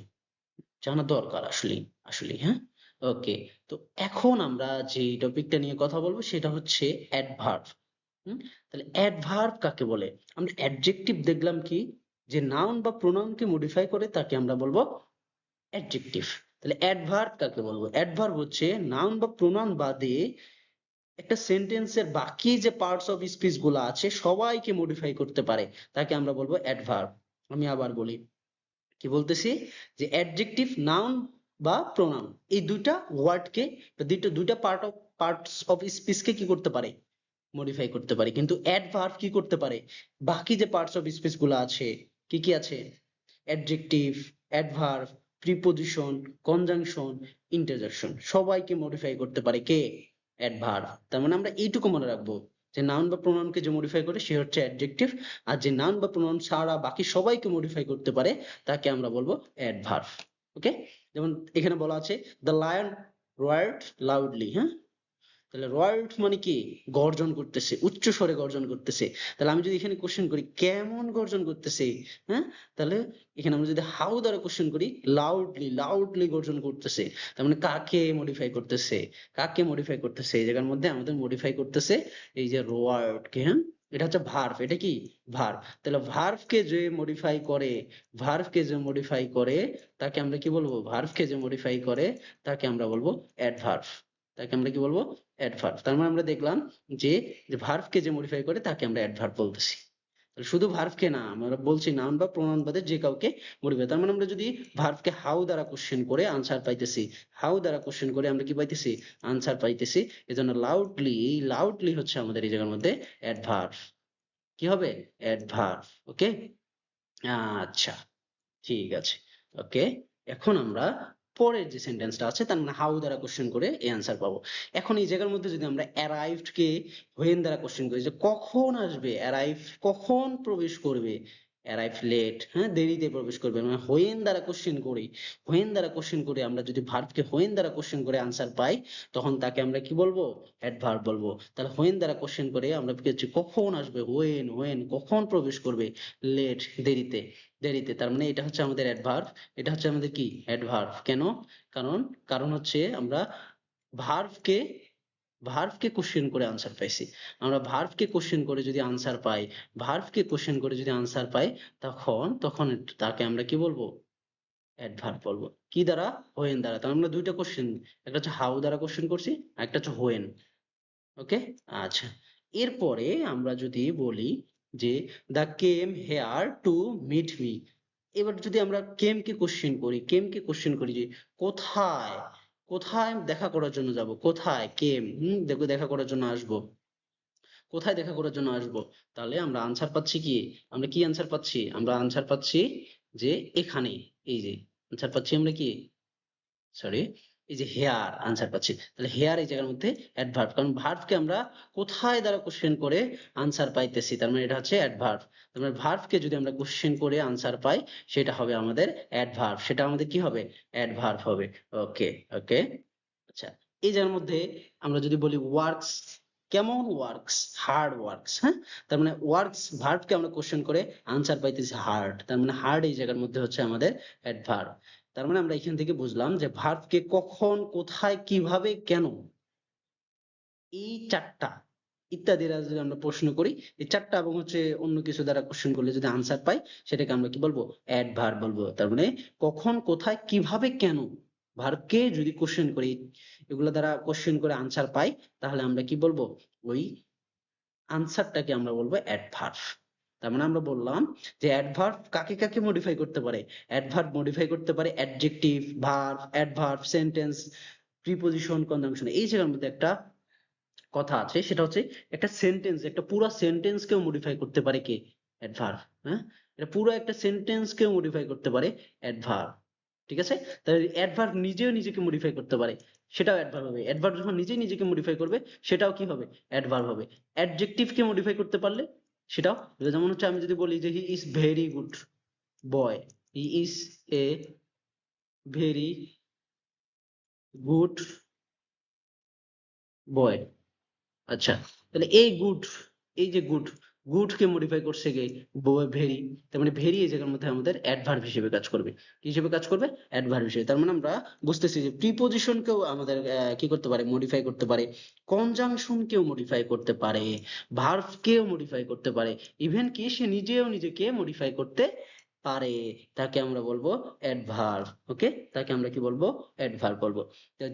জানা দরকার আসলে, আসলে, হ্যাঁ। ওকে, তো এখন আমরা যে টপিকটা নিয়ে কথা বলবো সেটা হচ্ছে অ্যাডভার্ব। তাহলে অ্যাডভার্ব কাকে বলে? আমরা অ্যাডজেক্টিভ দেখলাম কি, যে নাউন বা প্রোনাউনকে মডিফাই করে তাকে আমরা বলবো অ্যাডজেক্টিভ। তাহলে অ্যাডভার্ব কাকে বলবো? অ্যাডভার্ব হচ্ছে নাউন বা প্রোনাউন বাদে একটা সেন্টেন্সের বাকি যে পার্টস অফ স্পিচ গুলা আছে সবাইকে মডিফাই করতে পারে, তাকে আমরা বলবো অ্যাডভার্ব। আমি আবার বলি, কি বলতেছি, যে অ্যাডজেক্টিভ নাউন বা প্রোনাউন, এই দুইটা ওয়ার্ডকে, দুইটা পার্টস অফ স্পিচকে কি করতে পারে, মডিফাই করতে পারে। কিন্তু অ্যাডভার্ব কি করতে পারে, বাকি যে পার্টস অফ স্পিচ গুলো আছে, কি কি আছে, adjective, adverb, preposition, conjunction, interjection, সবাইকে মডিফাই করতে পারে কে, অ্যাডভার্ব। তার মানে আমরা এইটুকু মনে রাখবো যে নাউন বা প্রোনাউনকে যে মডিফাই করে সে হচ্ছে অ্যাডজেক্টিভ, আর যে নাউন বা প্রোনাউন ছাড়া বাকি সবাইকে মডিফাই করতে পারে তাকে আমরা বলবো অ্যাডভার্ব। ওকে, যেমন এখানে বলা আছে দ্য লায়ন রয়ার্ড লাউডলি, হ্যাঁ, তাহলে রয়ার্ড মানে কি, গর্জন করতেছে, উচ্চ স্বরে গর্জন করতেছে। তাহলে আমি যদি এখানে কোশ্চেন করি কেমন গর্জন করতেছে, হ্যাঁ, তাহলে এখানে আমরা যদি হাউ দ্বারা কোশ্চেন করি, লাউডলি, লাউডলি গর্জন করতেছে, তার মানে কাকে মডিফাই করতেছে, কাকে মডিফাই করতেছে, এই জায়গার মধ্যে আমাদের মডিফাই করতেছে এই যে রয়ার্ড কে, হ্যাঁ, এটা হচ্ছে ভার্ব, এটা কি ভার্ব। তাহলে ভার্বকে যে মডিফাই করে, ভার্বকে যে মডিফাই করে তাকে আমরা কি বলবো, ভার্বকে যে মডিফাই করে তাকে আমরা বলবো অ্যাডভার্ব, তাকে আমরা কি বলবো, অ্যাডভার্ব। তার মানে আমরা দেখলাম যে ভার্বকে যে মডিফাই করে তাকে আমরা অ্যাডভার্ব বলতেছি। তাহলে শুধু ভার্বকে না, আমরা বলছি নাউন বা প্রোনাউন বাদে যে কাউকে মডিফাই। তার মানে আমরা যদি ভার্বকে হাউ দ্বারা কোশ্চেন করে আনসার পাইতেছি, হাউ দ্বারা কোশ্চেন করে আমরা কি পাইতেছি, আনসার পাইতেছি, এজন্য লাউডলি, এই লাউডলি হচ্ছে আমাদের এই জায়গার মধ্যে অ্যাডভার্ব, কি হবে, অ্যাডভার্ব। ওকে, আচ্ছা, ঠিক আছে, ওকে। এখন আমরা পরের যে সেন্টেন্সটা আছে, তার মানে হাউ দ্বারা কোশ্চেন করে এই অ্যান্সার পাবো। এখন এই জায়গার মধ্যে যদি আমরা অ্যারাইভড কে হোয়েন দ্বারা কোশ্চেন করি, যে কখন আসবে, অ্যারাইভ কখন প্রবেশ করবে, অ্যারাইভ লেট, হ্যাঁ, দেরিতে প্রবেশ করবে, মানে হোয়েন দ্বারা কোশ্চেন করি, হোয়েন দ্বারা কোশ্চেন করে আমরা যদি ভার্বকে হোয়েন দ্বারা কোশ্চেন করে আনসার পাই, তখন তাকে আমরা কি বলবো, অ্যাডভার্ব বলবো। তাহলে হোয়েন দ্বারা কোশ্চেন করে আমরা কি হচ্ছে, কখন আসবে, হোয়েন, হোয়েন কখন প্রবেশ করবে, লেট দেরিতে, দেরিতে, তার মানে এটা হচ্ছে আমাদের অ্যাডভার্ব, এটা হচ্ছে আমাদের কি অ্যাডভার্ব। কেন, কারণ, কারণ হচ্ছে আমরা ভার্বকে, ভার্বকে কোশ্চেন করে আনসার পাইছি, আমরা ভার্বকে কোশ্চেন করে যদি আনসার পাই, ভার্বকে কোশ্চেন করে যদি আনসার পাই, তখন তখন তাকে আমরা কি বলবো, অ্যাডভার্ব বলবো। কি দ্বারা, হোয়েন দ্বারা। তার মানে আমরা দুইটা কোশ্চেন, একটা হচ্ছে হাউ দ্বারা কোশ্চেন করছি, একটা হচ্ছে হোয়েন। ওকে, আচ্ছা। এরপরে আমরা যদি বলি যে the came here to meet me, এবার যদি আমরা কেম কে কোশ্চেন করি, কেম কে কোশ্চেন করি যে কোথায়, কোথায় দেখা করার জন্য যাব, কোথায় কেম, দেখো দেখা করার জন্য আসবো, কোথায় দেখা করার জন্য আসবো, তাহলে আমরা আনসার পাচ্ছি কি, আমরা কি আনসার পাচ্ছি, আমরা আনসার পাচ্ছি যে এখানে, এই যে আনসার পাচ্ছি আমরা কি, সরি, এই যে হেয়ার আনসার পাচ্ছি। তাহলে হেয়ার এই জায়গার মধ্যে অ্যাডভার্ব, কারণ ভার্বকে আমরা কোথায় দ্বারা কোশ্চেন করে আনসার পাইতেছি, তার মানে এটা হচ্ছে অ্যাডভার্ব। তার মানে ভার্বকে যদি আমরা কোশ্চেন করে আনসার পাই, সেটা হবে আমাদের অ্যাডভার্ব, সেটা আমাদের কি হবে, অ্যাডভার্ব হবে। ওকে, ওকে, আচ্ছা। এই জায়গার মধ্যে আমরা যদি বলি ওয়ার্কস, কেমন ওয়ার্কস, হার্ড ওয়ার্কস, হ্যাঁ, তার মানে ওয়ার্কস ভার্বকে আমরা কোশ্চেন করে আনসার পাইতেছি হার্ড, তার মানে হার্ড এই জায়গার মধ্যে হচ্ছে আমাদের অ্যাডভার্ব। তার মানে আমরা এখান থেকে বুঝলাম যে ভার্বকে কখন, কোথায়, কিভাবে, কেন, এই চারটা ইত্যাদি দ্বারা যদি আমরা প্রশ্ন করি, এই চারটা এবং হচ্ছে অন্য কিছু দ্বারা কোশ্চেন করলে যদি আনসার পাই, সেটাকে আমরা কি বলবো, অ্যাডভার্ব বলবো। তার মানে কখন, কোথায়, কিভাবে, কেন, ভার্বকে যদি কোশ্চেন করি, এগুলো দ্বারা কোশ্চেন করে আনসার পাই, তাহলে আমরা কি বলবো, ওই আনসারটাকে আমরা বলবো অ্যাডভার্ব। তার মানে আমরা বললাম যে অ্যাডভার্ব কাকে কাকে মডিফাই করতে পারে, অ্যাডভার্ব মডিফাই করতে পারে adjective, verb, adverb, sentence, preposition, conjunction. এই জায়গার মধ্যে একটা কথা আছে, সেটা হচ্ছে একটা সেন্টেন্স, একটা পুরো সেন্টেন্স কেও মডিফাই করতে পারে কে, অ্যাডভার্ব, হ্যাঁ, এটা পুরো একটা সেন্টেন্স কেও মডিফাই করতে পারে অ্যাডভার্ব। ঠিক আছে, তাহলে অ্যাডভার্ব নিজেও নিজেকে মডিফাই করতে পারে, সেটাও অ্যাডভার্ব হবে। অ্যাডভার্ব যখন নিজেই নিজেকে মডিফাই করবে, সেটাও কি হবে, অ্যাডভার্ব হবে। অ্যাডজেক্টিভ কে মডিফাই করতে পারলে সেটাও, যেমন হচ্ছে আমি যদি বলি যে he is very good boy, he is a very good boy, আচ্ছা, তাহলে এই গুড, এই যে গুড, গুড কে মডিফাই করছে গে, ভেরি, তার মানে ভেরি এই জায়গার মধ্যে আমাদের অ্যাডভার্ব হিসেবে কাজ করবে, কি হিসেবে কাজ করবে, অ্যাডভার্ব হিসেবে। তার মানে আমরা বুঝতেছি যে প্রিপোজিশন কেও আমাদের কি করতে পারে, মডিফাই করতে পারে, কনজাংশন কেও মডিফাই করতে পারে, ভার্ব কেও মডিফাই করতে পারে, ইভেন কি সে নিজেও নিজেকে মডিফাই করতে পারে, তাকে আমরা বলবো অ্যাডভার্ব। ওকে, তাকে আমরা কি বলবো, অ্যাডভার্ব বলবো।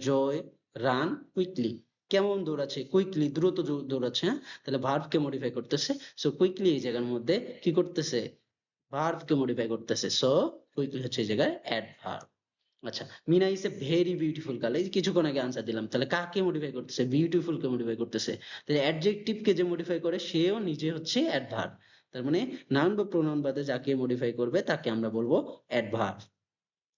জয় রান কুইকলি, কেমন দৌড়াচ্ছে, কুইকলি দ্রুত দৌড়াচ্ছে, হ্যাঁ, তাহলে ভার্ব কে মডিফাই করতেছে, সো কুইকলি এই জায়গার মধ্যে কি করতেছে, ভার্ব কে মডিফাই করতেছে, সো কুইকলি হচ্ছে এই জায়গায় অ্যাডভার্ব। আচ্ছা, Meena is a very beautiful girl, এই যে কিছুক্ষণ আগে আনসার দিলাম, তাহলে কাকে মডিফাই করতেছে? বিউটিফুল কে মডিফাই করতেছে। তাহলে অ্যাডজেক্টিভ কে যে মডিফাই করে সেও নিজে হচ্ছে অ্যাডভার্ব। তার মানে নাউন বা প্রোনাউন বাদে যাকে মডিফাই করবে তাকে আমরা বলবো অ্যাডভার্ব।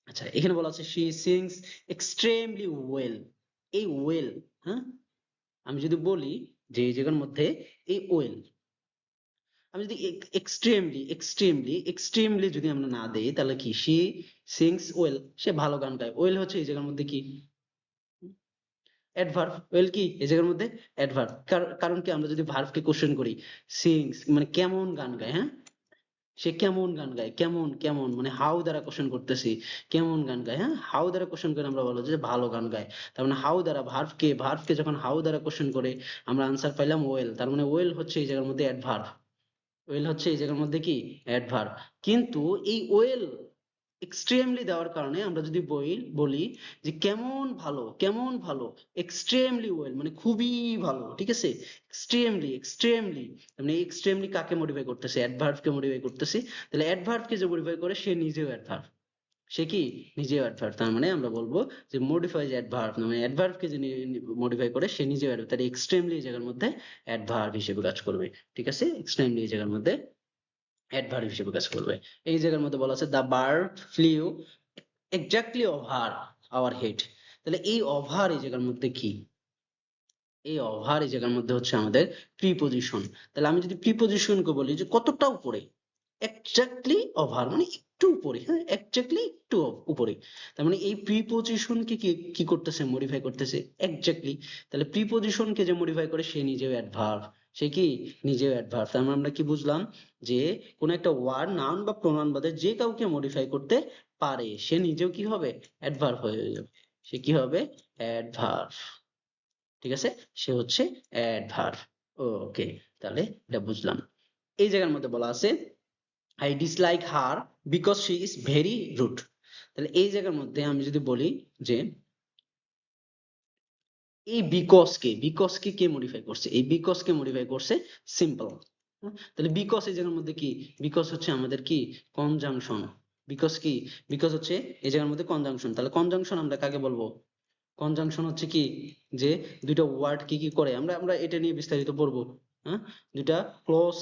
আচ্ছা, এখানে বলা আছে শি সিংস এক্সট্রিমলি ওয়েল। এই ওয়েল, হ্যাঁ, আমি যদি বলি যে এই জায়গার মধ্যে এই ওয়েল, আমি যদি এক্সট্রিমলি যদি আমরা না দেই তাহলে কি, শি সিংস ওয়েল, সে ভালো গান গায়। ওয়েল হচ্ছে এই জায়গার মধ্যে কি, অ্যাডভার্ব। ওয়েল কি এই জায়গার মধ্যে অ্যাডভার্ব। কারণ কি, আমরা যদি ভার্বকে কোশ্চেন করি, সিংস মানে কেমন গান গায়, হ্যাঁ, সে কেমন গান গায়, কেমন কেমন মানে হাউ দ্বারা কোশ্চেন করতেছি, কেমন গান গায়, হ্যাঁ, হাউ দ্বারা কোশ্চেন করে আমরা বলবো যে ভালো গান গায়। তার মানে হাউ দ্বারা ভার্বকে যখন হাউ দ্বারা কোশ্চেন করে আমরা আনসার পাইলাম ওয়েল, তার মানে ওয়েল হচ্ছে এই জায়গার মধ্যে অ্যাডভার্ব। ওয়েল হচ্ছে এই জায়গার মধ্যে কি, অ্যাডভার্ব। কিন্তু এই ওয়েল এক্সট্রিমলি দেওয়ার কারণে আমরা যদি বলি যে কেমন ভালো, এক্সট্রিমলি ওয়েল মানে খুবই ভালো, ঠিক আছে। এক্সট্রিমলি মানে এক্সট্রিমলি কাকে মডিফাই করতেছে? অ্যাডভার্ব কে মডিফাই করতেছে। তাহলে অ্যাডভার্ব কে যে মডিফাই করে সে নিজেও অ্যাডভার্ব। সে কি, নিজেও অ্যাডভার্ব। তার মানে আমরা বলবো যে মডিফাই অ্যাডভার্ব, মানে অ্যাডভার্ব কে যে মডিফাই করে সে নিজেও অ্যাডভার্ব। তাহলে এক্সট্রিমলি এই জায়গার মধ্যে অ্যাডভার্ব হিসেবে কাজ করবে, ঠিক আছে। এক্সট্রিমলি এই জায়গার মধ্যে অ্যাডভার্ব হিসেবে কাজ করবে। এই জায়গার মধ্যে বলা আছে the bird flew exactly over our head. তাহলে এই ওভার এই জায়গার মধ্যে কি, এই ওভার এই জায়গার মধ্যে হচ্ছে আমাদের প্রিপজিশন। তাহলে আমি যদি প্রিপজিশনকে বলি যে কতটা উপরে, এক্স্যাক্টলি ওভার মানে একটু উপরে, হ্যাঁ, এক্স্যাক্টলি একটু উপরে। তার মানে এই প্রিপজিশনকে কি কি করতেছে, মডিফাই করতেছে এক্স্যাক্টলি। তাহলে প্রিপজিশনকে যে মডিফাই করে সে নিজেও অ্যাডভার্ব। সে কি, নিজেও অ্যাডভার্ব। তার মানে আমরা কি বুঝলাম, যে কোন একটা ওয়ার্ড নাউন বা প্রোনাউন বাদে যে কাউকে মডিফাই করতে পারে সে নিজেও কি হবে, অ্যাডভার্ব হয়ে যাবে। সে কি হবে, অ্যাডভার্ব, ঠিক আছে। সে হচ্ছে অ্যাডভার্ব। ওকে, তাহলে এটা বুঝলাম। এই জায়গার মধ্যে বলা আছে I dislike her because she is very rude. তাহলে এই জায়গার মধ্যে আমি যদি বলি যে এই বিকজ কে কে মডিফাই করছে, এই বিকজ কে মডিফাই করছে সিম্পল। তাহলে বিকজ এই জায়গার মধ্যে কি, বিকজ হচ্ছে আমাদের কি, কনজাংশন। বিকজ কি, বিকজ হচ্ছে এই জায়গার মধ্যে কনজাংশন। তাহলে কনজাংশন আমরা কাকে বলবো, কনজাংশন হচ্ছে কি, যে দুইটা ওয়ার্ড কি কি করে, আমরা আমরা এটা নিয়ে বিস্তারিত পড়বো। হ্যাঁ, দুইটা ক্লজ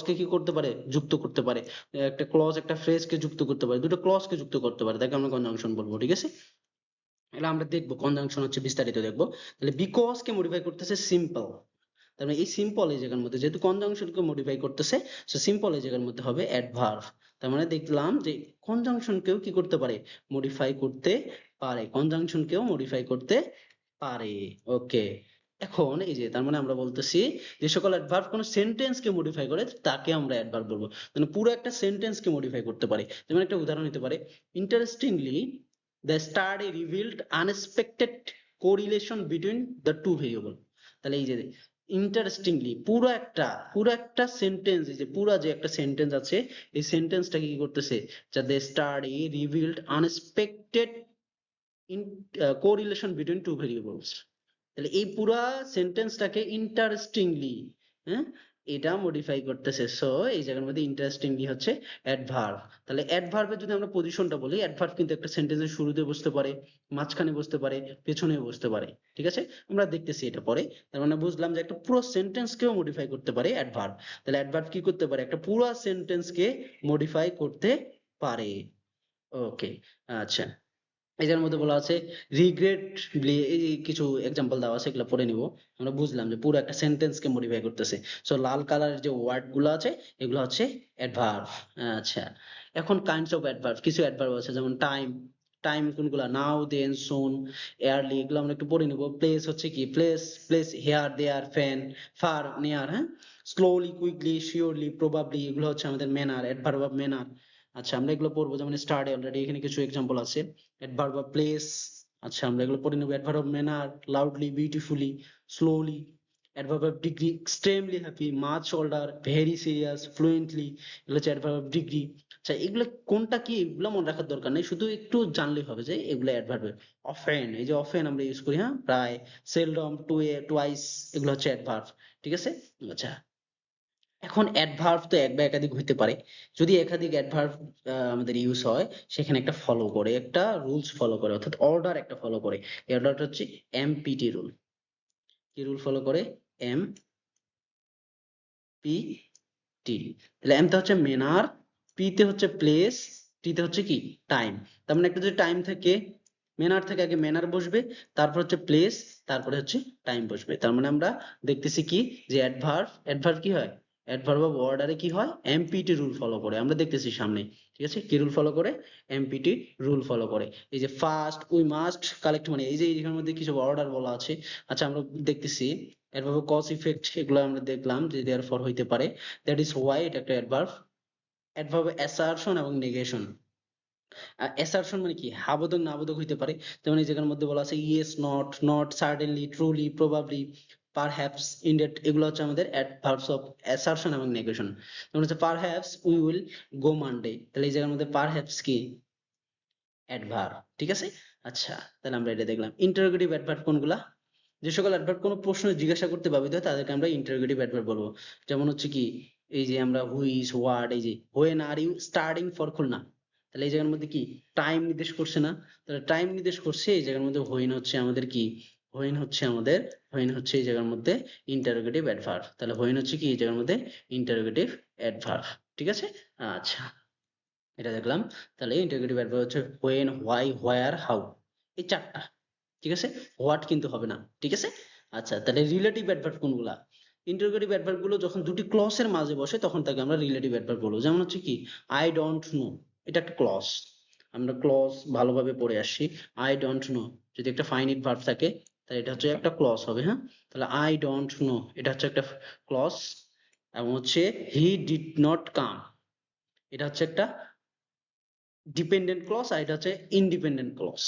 কে কি করতে পারে, যুক্ত করতে পারে। একটা ক্লজ একটা ফ্রেজ কে যুক্ত করতে পারে, দুটো ক্লজ কে যুক্ত করতে পারে, তাকে আমরা কনজাংশন বলবো, ঠিক আছে। এটা আমরা দেখবো, কনজাংশন হচ্ছে বিস্তারিত দেখবো। তাহলে বিকজ কে মডিফাই করতেছে সিম্পল। তার মানে এই সিম্পল এই জায়গার মধ্যে যেহেতু কনজাংশন কে মডিফাই করতেছে, সো সিম্পল এই জায়গার মধ্যে হবে অ্যাডভার্ব। তার মানে দেখলাম যে কনজাংশন কেও কি করতে পারে, মডিফাই করতে পারে, কনজাংশন কেও মডিফাই করতে পারে। ওকে, এখন এই যে তার মানে আমরা বলতেছি যে সকল অ্যাডভার্ব কোন সেন্টেন্স কে মডিফাই করে তাকে আমরা অ্যাডভার্ব বলবো। মানে পুরো একটা সেন্টেন্স কে মডিফাই করতে পারে। যেমন একটা উদাহরণ হতে পারে, interestingly the study revealed unexpected correlation between the two variable. তাহলে এই যে ইন্টারেস্টিংলি পুরো একটা সেন্টেন্স, এই যে পুরো যে একটা সেন্টেন্স আছে, এই সেন্টেন্সটাকে কি করতেছে, যা the study revealed unexpected in correlation between two variables. তাহলে এই পুরা সেন্টেন্সটাকে ইন্টারেস্টিংলি, হ্যাঁ, এটা মডিফাই করতেছে। সো এই জায়গার মধ্যে ইন্টারেস্টিংলি হচ্ছে অ্যাডভার্ব। তাহলে অ্যাডভার্বের যদি আমরা পজিশনটা বলি, অ্যাডভার্ব কিন্তু একটা সেন্টেন্সের শুরুতে বসতে পারে, মাঝখানে বসতে পারে, পেছনেও বসতে পারে, ঠিক আছে। আমরা দেখতেছি এটা পরে। তার মানে বুঝলাম যে একটা পুরো সেন্টেন্সকেও মডিফাই করতে পারে অ্যাডভার্ব। তাহলে অ্যাডভার্ব কি করতে পারে, একটা পুরো সেন্টেন্সকে মডিফাই করতে পারে। ওকে, আচ্ছা, এটার মধ্যে বলা আছে রিগ্রেটবলি, এই যে কিছু এক্সাম্পল দেওয়া আছে, এগুলো পড়ে নিব। আমরা বুঝলাম যে পুরো একটা সেন্টেন্স কে মডিফাই করতেছে। সো লাল কালারের যে ওয়ার্ড গুলো আছে এগুলো হচ্ছে অ্যাডভার্ব। আচ্ছা, এখন কাইন্ডস অফ অ্যাডভার্ব, কিছু অ্যাডভার্ব আছে যেমন টাইম। টাইম কোনগুলা, নাও দেন সুন এয়ারলি, এগুলো আমরা একটু পড়ে নিব। প্লেস হচ্ছে কি, place place here there fan far near, হ্যাঁ। স্লোলি কুইকলি শিওরলি প্রবাবলি, এগুলো হচ্ছে আমাদের ম্যানার, অ্যাডভার্ব অফ ম্যানার। আচ্ছা, আমরা এগুলো পড়বো, যেমন স্টাডি অলরেডি এখানে কিছু এক্সাম্পল আছে। অ্যাডভার্ব অফ প্লেস, আচ্ছা আমরা এগুলো পড়ে নেবো। Adverb of manner, loudly beautifully slowly. Adverb of degree, extremely happy much older very serious fluently, এগুলো হচ্ছে অ্যাডভার্ব অফ ডিগ্রি। আচ্ছা, এগুলো কোনটা কি এগুলো মনে রাখার দরকার নেই, শুধু একটু জানলেই হবে যে এগুলো অ্যাডভার্ব। অফেন, এই যে অফেন আমরা ইউজ করি, হ্যাঁ, প্রায়। সেলডম, টু এ টুয়াইস, এগুলো হচ্ছে অ্যাডভার্ব, ঠিক আছে। আচ্ছা, এখন অ্যাডভার্ব তো এক বা একাধিক হইতে পারে। যদি একাধিক অ্যাডভার্ব আমাদের ইউজ হয়, সেখানে একটা ফলো করে, একটা রুলস ফলো করে, অর্থাৎ অর্ডার একটা ফলো করে। এই অর্ডারটা হচ্ছে এমপিটি রুল। কি রুল ফলো করে? এমপিটি। তাহলে এম তে হচ্ছে ম্যানার, পি তে হচ্ছে প্লেস, টি তে হচ্ছে কি টাইম। তার মানে একটা যদি টাইম থাকে, ম্যানার থেকে আগে ম্যানার বসবে, তারপর হচ্ছে প্লেস, তারপরে হচ্ছে টাইম বসবে। তার মানে আমরা দেখতেছি কি, যে অ্যাডভার্ব, অ্যাডভার্ব কি হয়, অ্যাডভার্ব অফ অর্ডারে কি হয়, এমপিটি রুল ফলো করে। আমরা দেখতেছি সামনে, ঠিক আছে, কি রুল ফলো করে, এমপিটি রুল ফলো করে। এই যে ফার্স্ট উই মাস্ট কালেক্ট, মানে এই যে এখানের মধ্যে কিছু অর্ডার বলা আছে। আচ্ছা, আমরা দেখতেছি অ্যাডভার্ব কজ ইফেক্ট, এগুলো আমরা দেখলাম যে দেয়ার ফর হইতে পারে, দ্যাট ইজ ওয়াই এটা একটা অ্যাডভার্ব। অ্যাডভার্ব অ্যাসারশন এবং নেগেশন। অ্যাসারশন মানে কি, হাবোধক নাবোধক হইতে পারে। যেমন এই জায়গার মধ্যে বলা আছে yes, not, not, certainly, truly, probably, perhaps, indeed, এগুলো হচ্ছে আমাদের অ্যাডভার্বস অফ অ্যাসারশন এবং নেগেশন। যেমন হচ্ছে perhaps we will go Monday, তাহলে এই জায়গার মধ্যে পারহ্যাপস কি অ্যাডভার্ব, ঠিক আছে। আচ্ছা, তাহলে আমরা এটা দেখলাম। ইন্টারোগেটিভ অ্যাডভার্ব কোনগুলা? যে সকল অ্যাডভার্ব কোনো প্রশ্ন জিজ্ঞাসা করতে বাবিত হয় তাদেরকে আমরা ইন্টারোগেটিভ অ্যাডভার্ব বলবো। যেমন হচ্ছে কি, এই যে আমরা হু ইজ, হোয়াট, এই যে when are you starting for Khulna, তাহলে এই জায়গার মধ্যে কি টাইম নির্দেশ করছে না? তাহলে টাইম নির্দেশ করছে, এই জায়গার মধ্যে হোয়েন হচ্ছে আমাদের কি, হোয়েন হচ্ছে আমাদের, হোয়েন হচ্ছে এই জায়গার মধ্যে ইন্টারোগেটিভ অ্যাডভার্ব। তাহলে হোয়েন হচ্ছে কি এই জায়গার মধ্যে ইন্টারোগেটিভ অ্যাডভার্ব, ঠিক আছে। আচ্ছা, এটা দেখলাম। তাহলে ইন্টারোগেটিভ অ্যাডভার্ব হচ্ছে হোয়েন, হোয়াই, হোয়ার, হাউ, এই চারটা, ঠিক আছে। হোয়াট কিন্তু হবে না, ঠিক আছে। আচ্ছা, তাহলে রিলেটিভ অ্যাডভার্ব কোনগুলা? ইন্টারোগেটিভ অ্যাডভার্ব গুলো যখন দুটি ক্লসের মাঝে বসে তখন তাকে আমরা রিলেটিভ অ্যাডভার্ব বলবো। যেমন হচ্ছে কি, আই ডোন্ট নো, এটা একটা ক্লস, আমরা ক্লস ভালোভাবে পড়ে আসছি। আই ডোন্ট নো যদি একটা ফাইনিট ভার্ব থাকে, তাহলে এটা হচ্ছে একটা ক্লস হবে, হ্যাঁ। তাহলে আই ডোন্ট নো এটা হচ্ছে একটা ক্লস। এবং হচ্ছে হি ডিড নট কাম, এটা হচ্ছে একটা ডিপেন্ডেন্ট ক্লজ, আর এটা হচ্ছে ইন্ডিপেন্ডেন্ট ক্লজ।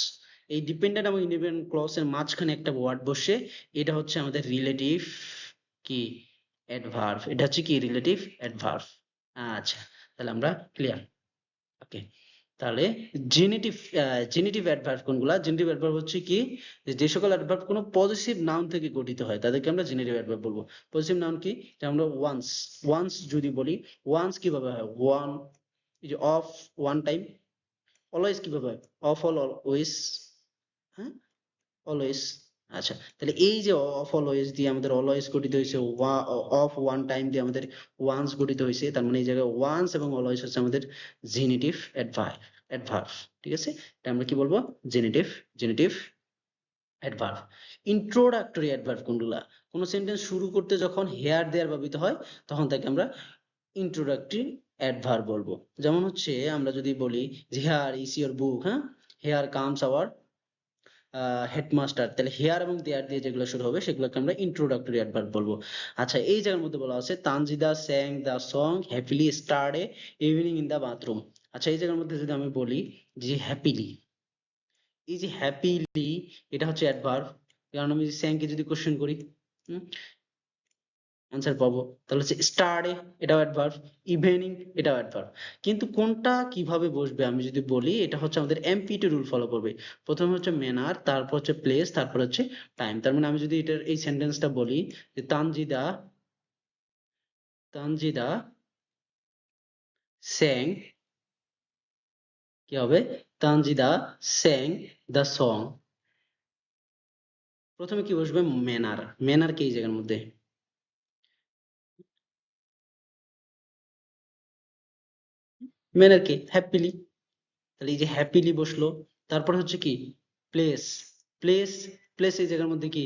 এই ডিপেন্ডেন্ট এবং ইন্ডিপেন্ডেন্ট ক্লজ এর মাঝখানে একটা ওয়ার্ড বসে, এটা হচ্ছে আমাদের রিলেটিভ কি অ্যাডভার্ব, এটা হচ্ছে কি রিলেটিভ অ্যাডভার্ব। আচ্ছা, তাহলে আমরা ক্লিয়ার, ওকে। তাহলে জেনেটিভ, জেনেটিভ অ্যাডভার্ব কোনগুলা? জেনেটিভ অ্যাডভার্ব হচ্ছে কি, যে সকল অ্যাডভার্ব কোনো পজিটিভ নাউন থেকে গঠিত হয় তাদেরকে আমরা জেনেটিভ অ্যাডভার্ব বলবো। পজিটিভ নাউন কি, যেমন আমরা ওয়ান্স, ওয়ান্স যদি বলি, ওয়ান্স কিভাবে হয়, ওয়ান, এই যে অফ, ওয়ান টাইম। অলওয়েজ কিভাবে হয়, অফ অল অলওয়েজ, হ্যাঁ, অলওয়েজ। আচ্ছা, তাহলে এই যে অফ অলওয়েজ দিয়ে আমাদের অলওয়েজ গঠিত হয়েছে, অফ ওয়ান টাইম দিয়ে আমাদের ওয়ান্স গঠিত হয়েছে, তার মানে এই জায়গায় ওয়ান্স এবং অলওয়েজ হচ্ছে আমাদের জেনেটিভ অ্যাডভার্ব, অ্যাডভার্ব, ঠিক আছে। এটা আমরা কি বলবো, genitive, genitive adverb. Introductory adverb কোনগুলা? কোনো সেন্টেন্স শুরু করতে যখন হেয়ার দেয়ার ব্যবহৃত হয় তখন তাকে আমরা ইন্ট্রোডাক্টরি অ্যাডভার্ব বলবো। যেমন হচ্ছে আমরা যদি বলি যে হেয়ার ইজ ইওর বুক, হ্যাঁ, হেয়ার কামস আওয়ার হেডমাস্টার, তাহলে হেয়ার এবং দেয়ার দিয়ে যেগুলো শুরু হবে সেগুলোকে আমরা ইন্ট্রোডাক্টরি অ্যাডভার্ব বলবো। আচ্ছা, এই জায়গার মধ্যে বলা আছে Tanjida sang the song happily start a evening in the bathroom. আচ্ছা, এই জায়গার মধ্যে যদি আমি বলি যে হ্যাপিলি, এই যে হ্যাপিলি, এটা হচ্ছে অ্যাডভার্ব। কারণ আমি স্যাংকে যদি কোশ্চেন করি, আনসার পাবো। তাহলে হচ্ছে স্টারে, এটাও অ্যাডভার্ব, ইভেনিং, এটাও অ্যাডভার্ব। কিন্তু কোনটা কিভাবে বসবে আমি যদি বলি, এটা হচ্ছে আমাদের এমপিটি রুল ফলো করবে। প্রথমে হচ্ছে ম্যানার, তারপর হচ্ছে প্লেস, তারপর হচ্ছে টাইম। তার মানে আমি যদি এটার এই সেন্টেন্সটা বলি যে তানজিদা, তানজিদা স্যাং, কি হবে, তানজিদা স্যাং দ্য সং, প্রথমে কি বসবে, ম্যানার। ম্যানার কি এই জায়গার মধ্যে, ম্যানার কি হ্যাপিলি, তাহলে এই যে হ্যাপিলি বসলো। তারপর হচ্ছে কি প্লেস, প্লেস, প্লেস এই জায়গার মধ্যে কি,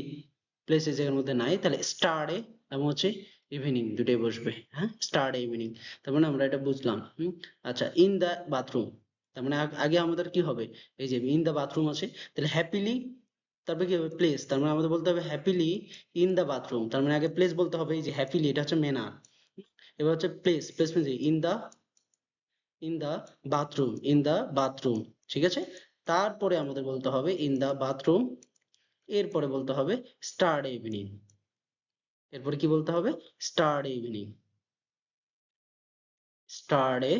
প্লেস এই জায়গার মধ্যে নাই, তাহলে স্টার্টে এবং হচ্ছে ইভিনিং দুটোই বসবে, হ্যাঁ, স্টার্ট ইভিনিং। তার মানে আমরা এটা বুঝলাম। আচ্ছা, ইন দা বাথরুম, তার মানে আগে আমাদের কি হবে, এই যে ইন দা বাথরুম আছে, তাহলে হ্যাপিলি, তারপরে কি হবে প্লেস, তার মানে আমাদের বলতে হবে হ্যাপিলি ইন দা বাথরুম, তার মানে আগে প্লেস বলতে হবে, এই যে হ্যাপিলি এটা হচ্ছে মেনা, এবার হচ্ছে প্লেস, প্লেস মানে in the, in the bathroom, in the bathroom, ঠিক আছে। তারপরে আমাদের বলতে হবে ইন দা বাথরুম, এরপরে বলতে হবে স্টার্ট ইভিনিং, এরপরে কি বলতে হবে, start evening, start a,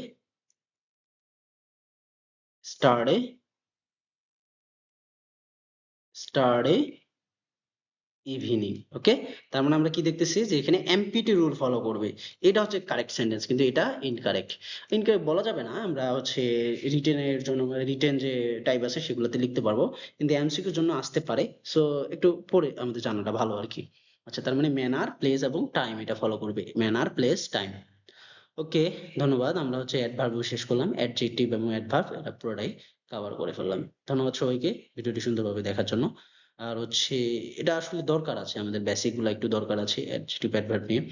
start a, start a evening. Okay, তার মানে আমরা কি দেখতেছি যে এখানে এমপিটি রুল ফলো করবে। এটা হচ্ছে কারেক্ট সেন্টেন্স, কিন্তু এটা ইনকারেক্ট। ইনকারেক্ট বলা যাবে না, আমরা হচ্ছে রিটেনের জন্য রিটেন যে টাইপ আছে সেগুলোতে লিখতে পারবো, কিন্তু এমসিকিউর জন্য আসতে পারে। সো একটু পড়ে আমাদের জানাটা ভালো আর কি। আচ্ছা, তার মানে ম্যানার, প্লেস এবং টাইম এটা ফলো করবে, ম্যানার, প্লেস, টাইম। ওকে, ধন্যবাদ। আমরা হচ্ছে অ্যাডভার্ব শেষ করলাম, অ্যাডজেক্টিভ এবং অ্যাডভার্ব এটা পুরোটাই কভার করে ফেললাম। ধন্যবাদ সবাইকে ভিডিওটি সুন্দরভাবে দেখার জন্য। আর হচ্ছে এটা আসলে দরকার আছে, আমাদের বেসিক গুলা একটু দরকার আছে অ্যাডজেক্টিভ অ্যাডভার্ব নিয়ে।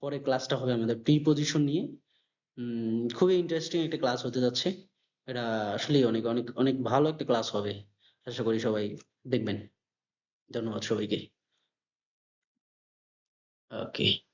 পরে ক্লাসটা হবে আমাদের প্রিপজিশন নিয়ে। খুবই ইন্টারেস্টিং একটা ক্লাস হতে যাচ্ছে। এটা আসলেই অনেক অনেক অনেক ভালো একটা ক্লাস হবে। আশা করি সবাই দেখবেন। ধন্যবাদ সবাইকে। ওকে।